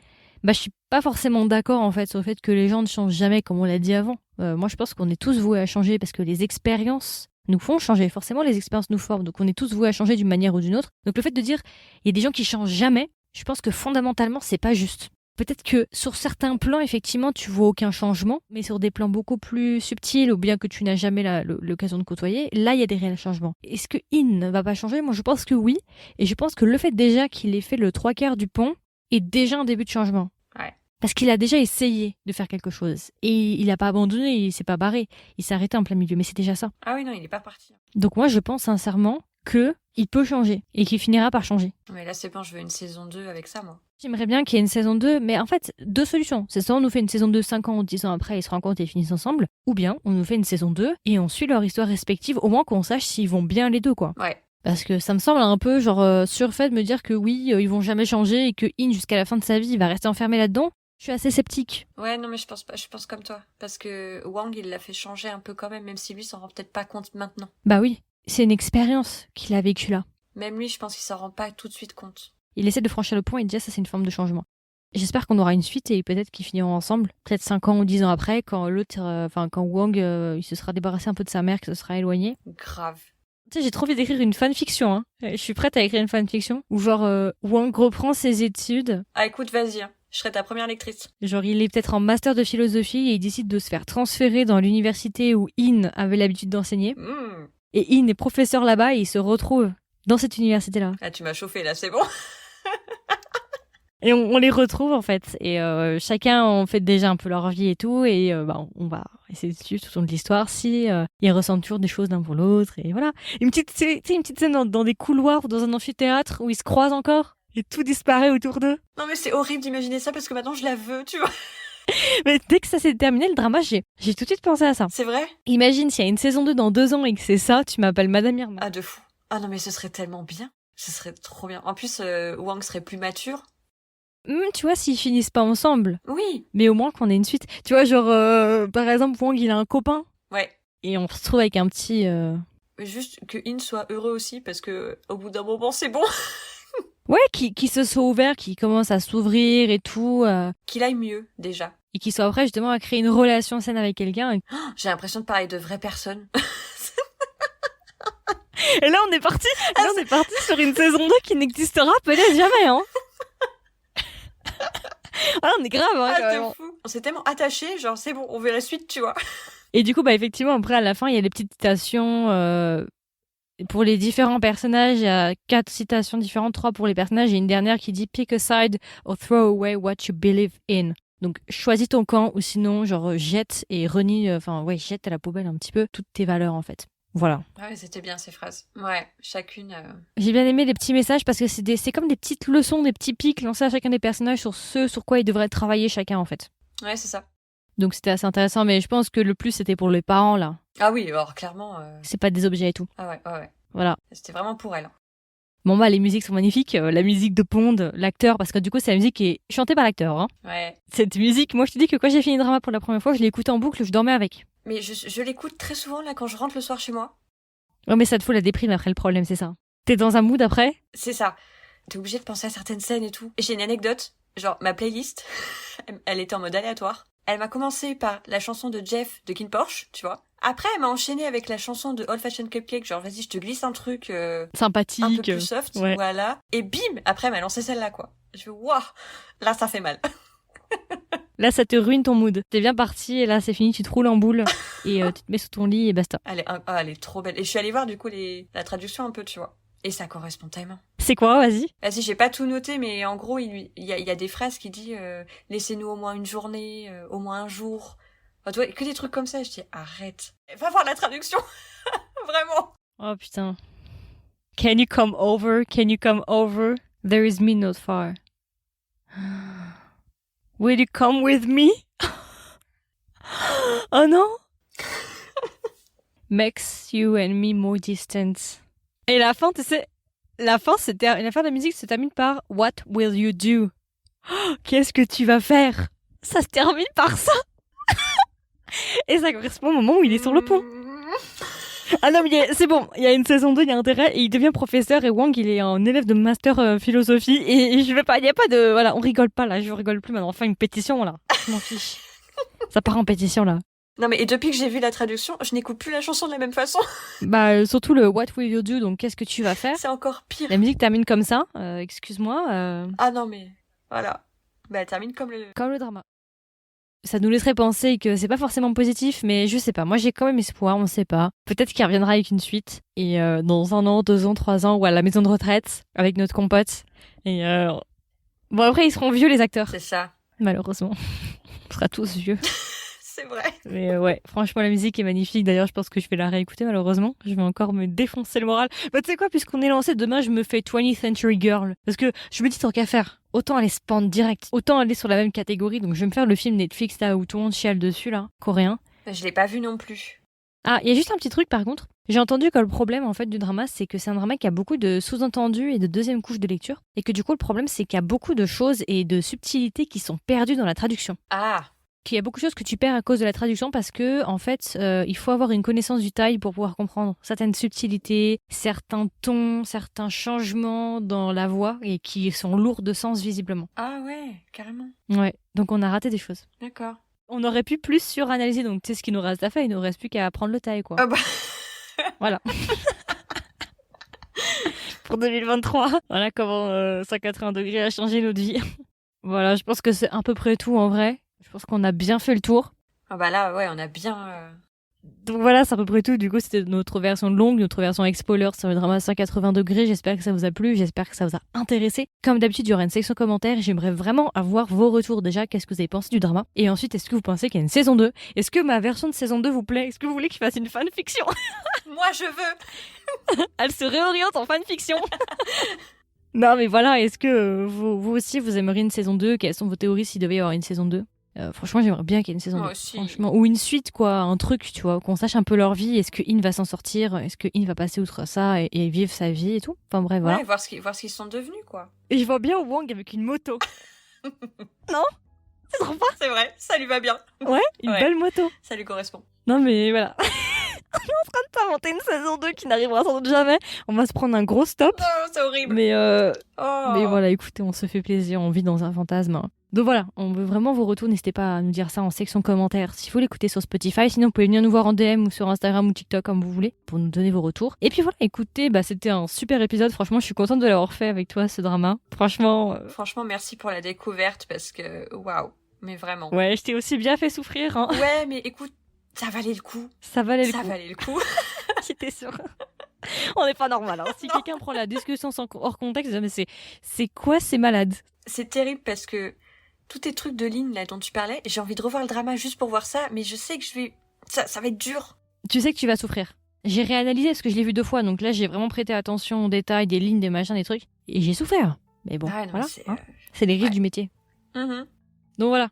Je suis pas forcément d'accord en fait sur le fait que les gens ne changent jamais comme on l'a dit avant. Moi je pense qu'on est tous voués à changer parce que les expériences nous font changer. Forcément les expériences nous forment, donc on est tous voués à changer d'une manière ou d'une autre. Donc le fait de dire il y a des gens qui changent jamais, je pense que fondamentalement c'est pas juste. Peut-être que sur certains plans effectivement tu vois aucun changement, mais sur des plans beaucoup plus subtils ou bien que tu n'as jamais l'occasion de côtoyer, là il y a des réels changements. Est-ce que In ne va pas changer? Moi je pense que oui, et je pense que le fait déjà qu'il ait fait le 3/4 du pont est déjà un début de changement. Ouais. Parce qu'il a déjà essayé de faire quelque chose. Et il n'a pas abandonné, il s'est pas barré. Il s'est arrêté en plein milieu, mais c'est déjà ça. Ah oui, non, il est pas parti. Donc moi, je pense sincèrement qu'il peut changer et qu'il finira par changer. Mais là, c'est bon, je veux une saison 2 avec ça, moi. J'aimerais bien qu'il y ait une saison 2, mais en fait, deux solutions. C'est soit on nous fait une saison 2 5 ans ou 10 ans après, ils se rencontrent et ils finissent ensemble, ou bien on nous fait une saison 2 et on suit leur histoire respective, au moins qu'on sache s'ils vont bien les deux, quoi. Ouais. Parce que ça me semble un peu surfait de me dire que oui, ils vont jamais changer et que In, jusqu'à la fin de sa vie, il va rester enfermé là-dedans. Je suis assez sceptique. Ouais, non, mais je pense pas. Je pense comme toi. Parce que Wang, il l'a fait changer un peu quand même si lui s'en rend peut-être pas compte maintenant. Bah oui, c'est une expérience qu'il a vécue là. Même lui, je pense qu'il s'en rend pas tout de suite compte. Il essaie de franchir le pont et déjà ça c'est une forme de changement. J'espère qu'on aura une suite et peut-être qu'ils finiront ensemble, peut-être 5 ans ou 10 ans après, quand quand Wang il se sera débarrassé un peu de sa mère, qu'il se sera éloigné. Grave. Tu sais, j'ai trop envie d'écrire une fanfiction. Hein. Je suis prête à écrire une fanfiction où Wang reprend ses études. Ah écoute, vas-y, hein. Je serai ta première lectrice. Genre il est peut-être en master de philosophie et il décide de se faire transférer dans l'université où In avait l'habitude d'enseigner. Et In est professeur là-bas et il se retrouve dans cette université-là. Ah tu m'as chauffé là, c'est bon. Et on les retrouve en fait. Et chacun en fait déjà un peu leur vie et tout. Et on va essayer de suivre tout au long de l'histoire si ils ressentent toujours des choses l'un pour l'autre. Et voilà. Une petite scène dans des couloirs ou dans un amphithéâtre où ils se croisent encore. Et tout disparaît autour d'eux. Non mais c'est horrible d'imaginer ça parce que maintenant je la veux, tu vois. Mais dès que ça s'est terminé, le drama, j'ai tout de suite pensé à ça. C'est vrai? Imagine s'il y a une saison 2 dans 2 ans et que c'est ça, tu m'appelles Madame Irma. Ah de fou. Ah non mais ce serait tellement bien. Ce serait trop bien. En plus, Wang serait plus mature. Tu vois, s'ils finissent pas ensemble. Oui. Mais au moins qu'on ait une suite. Tu vois, par exemple, Wang, il a un copain. Ouais. Et on se retrouve avec un petit... Juste que In soit heureux aussi, parce que au bout d'un moment, c'est bon. Ouais, qui se soit ouvert, qui commence à s'ouvrir et tout. Qu'il aille mieux, déjà. Et qui soit prêt justement à créer une relation saine avec quelqu'un. J'ai l'impression de parler de vraies personnes. Et là, on est parti sur une saison 2 qui n'existera peut-être jamais, hein. Ah, on est grave, hein, quand même. c'est fou. On s'est tellement attachés, genre c'est bon, on veut la suite, tu vois. Et du coup, bah, effectivement, après, à la fin, il y a des petites citations pour les différents personnages. Il y a 4 citations différentes, 3 pour les personnages et une dernière qui dit « Pick a side or throw away what you believe in ». Donc, choisis ton camp ou sinon, genre, jette et renie, jette à la poubelle un petit peu toutes tes valeurs, en fait. Voilà. Ouais, c'était bien ces phrases. Ouais, chacune... J'ai bien aimé les petits messages parce que c'est comme des petites leçons, des petits pics lancés à chacun des personnages sur ce sur quoi ils devraient travailler chacun, en fait. Ouais, c'est ça. Donc, c'était assez intéressant, mais je pense que le plus, c'était pour les parents, là. Ah oui, alors clairement... C'est pas des objets et tout. Ah ouais. Voilà. C'était vraiment pour elle. Bon, bah, les musiques sont magnifiques. La musique de Pond, l'acteur, parce que du coup, c'est la musique qui est chantée par l'acteur. Hein. Ouais. Cette musique, moi, je te dis que quand j'ai fini le drama pour la première fois, je l'ai écoutée en boucle, je dormais avec. Mais je l'écoute très souvent, là, quand je rentre le soir chez moi. Ouais, mais ça te fout la déprime après, le problème, c'est ça. T'es dans un mood après? C'est ça. T'es obligé de penser à certaines scènes et tout. Et j'ai une anecdote. Genre, ma playlist, elle était en mode aléatoire. Elle m'a commencé par la chanson de Jeff de Kin Porsche, tu vois. Après, elle m'a enchaîné avec la chanson de Old Fashioned Cupcake, genre vas-y, je te glisse un truc sympathique, un peu plus soft, ouais. Voilà. Et bim, après, elle m'a lancé celle-là, quoi. Je fais, waouh, là, ça fait mal. Là, ça te ruine ton mood. T'es bien parti et là, c'est fini, tu te roules en boule et tu te mets sous ton lit et basta. Elle est trop belle. Et je suis allée voir, du coup, la traduction un peu, tu vois. Et ça correspond tellement. C'est quoi, vas-y? Vas-y, j'ai pas tout noté, mais en gros, il y a des phrases qui disent laissez-nous au moins une journée, au moins un jour. Enfin, tu vois, que des trucs comme ça. Je dis arrête. Va voir la traduction. Vraiment. Oh putain. Can you come over? Can you come over? There is me not far. Will you come with me? Oh non? Makes you and me more distant. Et la fin, tu sais, la fin de la musique se termine par What will you do? Oh, qu'est-ce que tu vas faire? Ça se termine par ça. Et ça correspond au moment où il est sur le pont. Ah non, mais c'est bon, il y a une saison 2, il y a intérêt, et il devient professeur, et Wang, il est un élève de master philosophie, et je vais pas, il y a pas de, voilà, on rigole pas là, je rigole plus maintenant, enfin une pétition là, je m'en fiche. Ça part en pétition là. Non mais et depuis que j'ai vu la traduction, je n'écoute plus la chanson de la même façon. Bah surtout le What will you do, donc qu'est-ce que tu vas faire? C'est encore pire. La musique termine comme ça, excuse-moi. Ah non mais, voilà. Bah elle termine comme le drama. Ça nous laisserait penser que c'est pas forcément positif, mais je sais pas. Moi, j'ai quand même espoir, on sait pas. Peut-être qu'il reviendra avec une suite. Et dans 1 an, 2 ans, 3 ans, ou à la maison de retraite, avec notre compote. Et bon, après, ils seront vieux, les acteurs. C'est ça. Malheureusement. On sera tous vieux. C'est vrai. Mais ouais, franchement, la musique est magnifique. D'ailleurs, je pense que je vais la réécouter, malheureusement. Je vais encore me défoncer le moral. Bah, tu sais quoi, puisqu'on est lancé, demain, je me fais 20th Century Girl. Parce que je me dis, tant qu'à faire, autant aller se pendre direct. Autant aller sur la même catégorie. Donc, je vais me faire le film Netflix, là, où tout le monde chiale dessus, là. Coréen. Je l'ai pas vu non plus. Ah, il y a juste un petit truc, par contre. J'ai entendu que le problème, en fait, du drama, c'est que c'est un drama qui a beaucoup de sous-entendus et de deuxième couche de lecture. Et que du coup, le problème, c'est qu'il y a beaucoup de choses et de subtilités qui sont perdues dans la traduction. Ah. Qu'il y a beaucoup de choses que tu perds à cause de la traduction parce que, en fait, il faut avoir une connaissance du taille pour pouvoir comprendre certaines subtilités, certains tons, certains changements dans la voix et qui sont lourds de sens visiblement. Ah ouais, carrément. Ouais, donc on a raté des choses. D'accord. On aurait pu plus suranalyser, donc tu sais ce qu'il nous reste à faire, il nous reste plus qu'à apprendre le taille, quoi. Ah bah. Voilà. Pour 2023, voilà comment 180 degrés a changé notre vie. Voilà, je pense que c'est à peu près tout en vrai. Je pense qu'on a bien fait le tour. Ah bah là, ouais, on a bien... Donc voilà, c'est à peu près tout. Du coup, c'était notre version longue, notre version spoiler sur le drama 180 degrés. J'espère que ça vous a plu, j'espère que ça vous a intéressé. Comme d'habitude, il y aura une section commentaires. J'aimerais vraiment avoir vos retours déjà. Qu'est-ce que vous avez pensé du drama? Et ensuite, est-ce que vous pensez qu'il y a une saison 2? Est-ce que ma version de saison 2 vous plaît? Est-ce que vous voulez que je fasse une fanfiction? Moi, je veux. Elle se réoriente en fanfiction. Non, mais voilà, est-ce que vous aussi, vous aimeriez une saison 2? Quelles sont vos théories s'il devait y avoir une saison 2? Franchement, j'aimerais bien qu'il y ait une saison 2. Moi aussi. Franchement. Ou une suite, quoi. Un truc, tu vois. Qu'on sache un peu leur vie. Est-ce que In va s'en sortir? Est-ce que In va passer outre ça et vivre sa vie et tout? Enfin bref, voilà. Ouais, voir ce qu'ils sont devenus, quoi. Et je vois bien Wang avec une moto. Non? C'est trop pas? C'est vrai, ça lui va bien. Ouais, une Ouais. belle moto. Ça lui correspond. Non, mais voilà. Pas monter une saison 2 qui n'arrivera sans doute jamais. On va se prendre un gros stop. Oh, c'est horrible. Mais Oh. Mais voilà, écoutez, on se fait plaisir, on vit dans un fantasme, hein. Donc voilà, on veut vraiment vos retours, n'hésitez pas à nous dire ça en section commentaires si vous l'écoutez sur Spotify, sinon vous pouvez venir nous voir en DM ou sur Instagram ou TikTok comme vous voulez pour nous donner vos retours. Et puis voilà, écoutez, c'était un super épisode, franchement je suis contente de l'avoir fait avec toi ce drama. Franchement, Franchement, merci pour la découverte parce que waouh, mais vraiment. ouais, je t'ai aussi bien fait souffrir, hein. Ouais, mais écoute, ça valait le coup. Ça valait le Ça coup. valait le coup. J'étais sûre. On n'est pas normal, hein. Si quelqu'un prend la discussion hors contexte, mais c'est quoi ces malades? C'est terrible parce que tous tes trucs de ligne là dont tu parlais, j'ai envie de revoir le drama juste pour voir ça, mais je sais que ça va être dur. Tu sais que tu vas souffrir. J'ai réanalysé parce que je l'ai vu 2 fois, donc là j'ai vraiment prêté attention aux détails, des lignes, des machins, des trucs, et j'ai souffert. Mais bon, Ah non, voilà, c'est hein. C'est les risques ouais. du métier. Mhm. Donc voilà,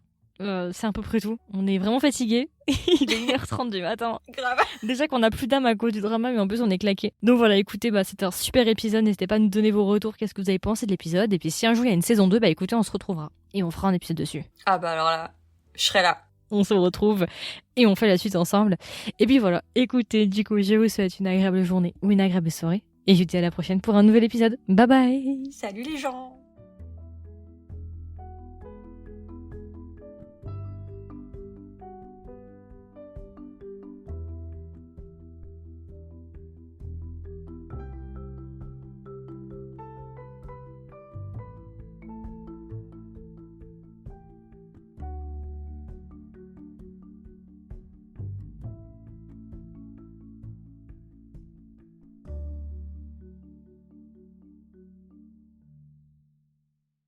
c'est à peu près tout. On est vraiment fatigués. Il est 1h30 du matin. Grave. Déjà qu'on a plus d'âme à cause du drama, mais en plus on est claqué. Donc voilà, écoutez, c'était un super épisode. N'hésitez pas à nous donner vos retours, qu'est-ce que vous avez pensé de l'épisode. Et puis si un jour il y a une saison 2, écoutez, on se retrouvera. Et on fera un épisode dessus. Ah bah alors là, je serai là. On se retrouve et on fait la suite ensemble. Et puis voilà, écoutez, du coup, je vous souhaite une agréable journée ou une agréable soirée. Et je vous dis à la prochaine pour un nouvel épisode. Bye bye! Salut les gens.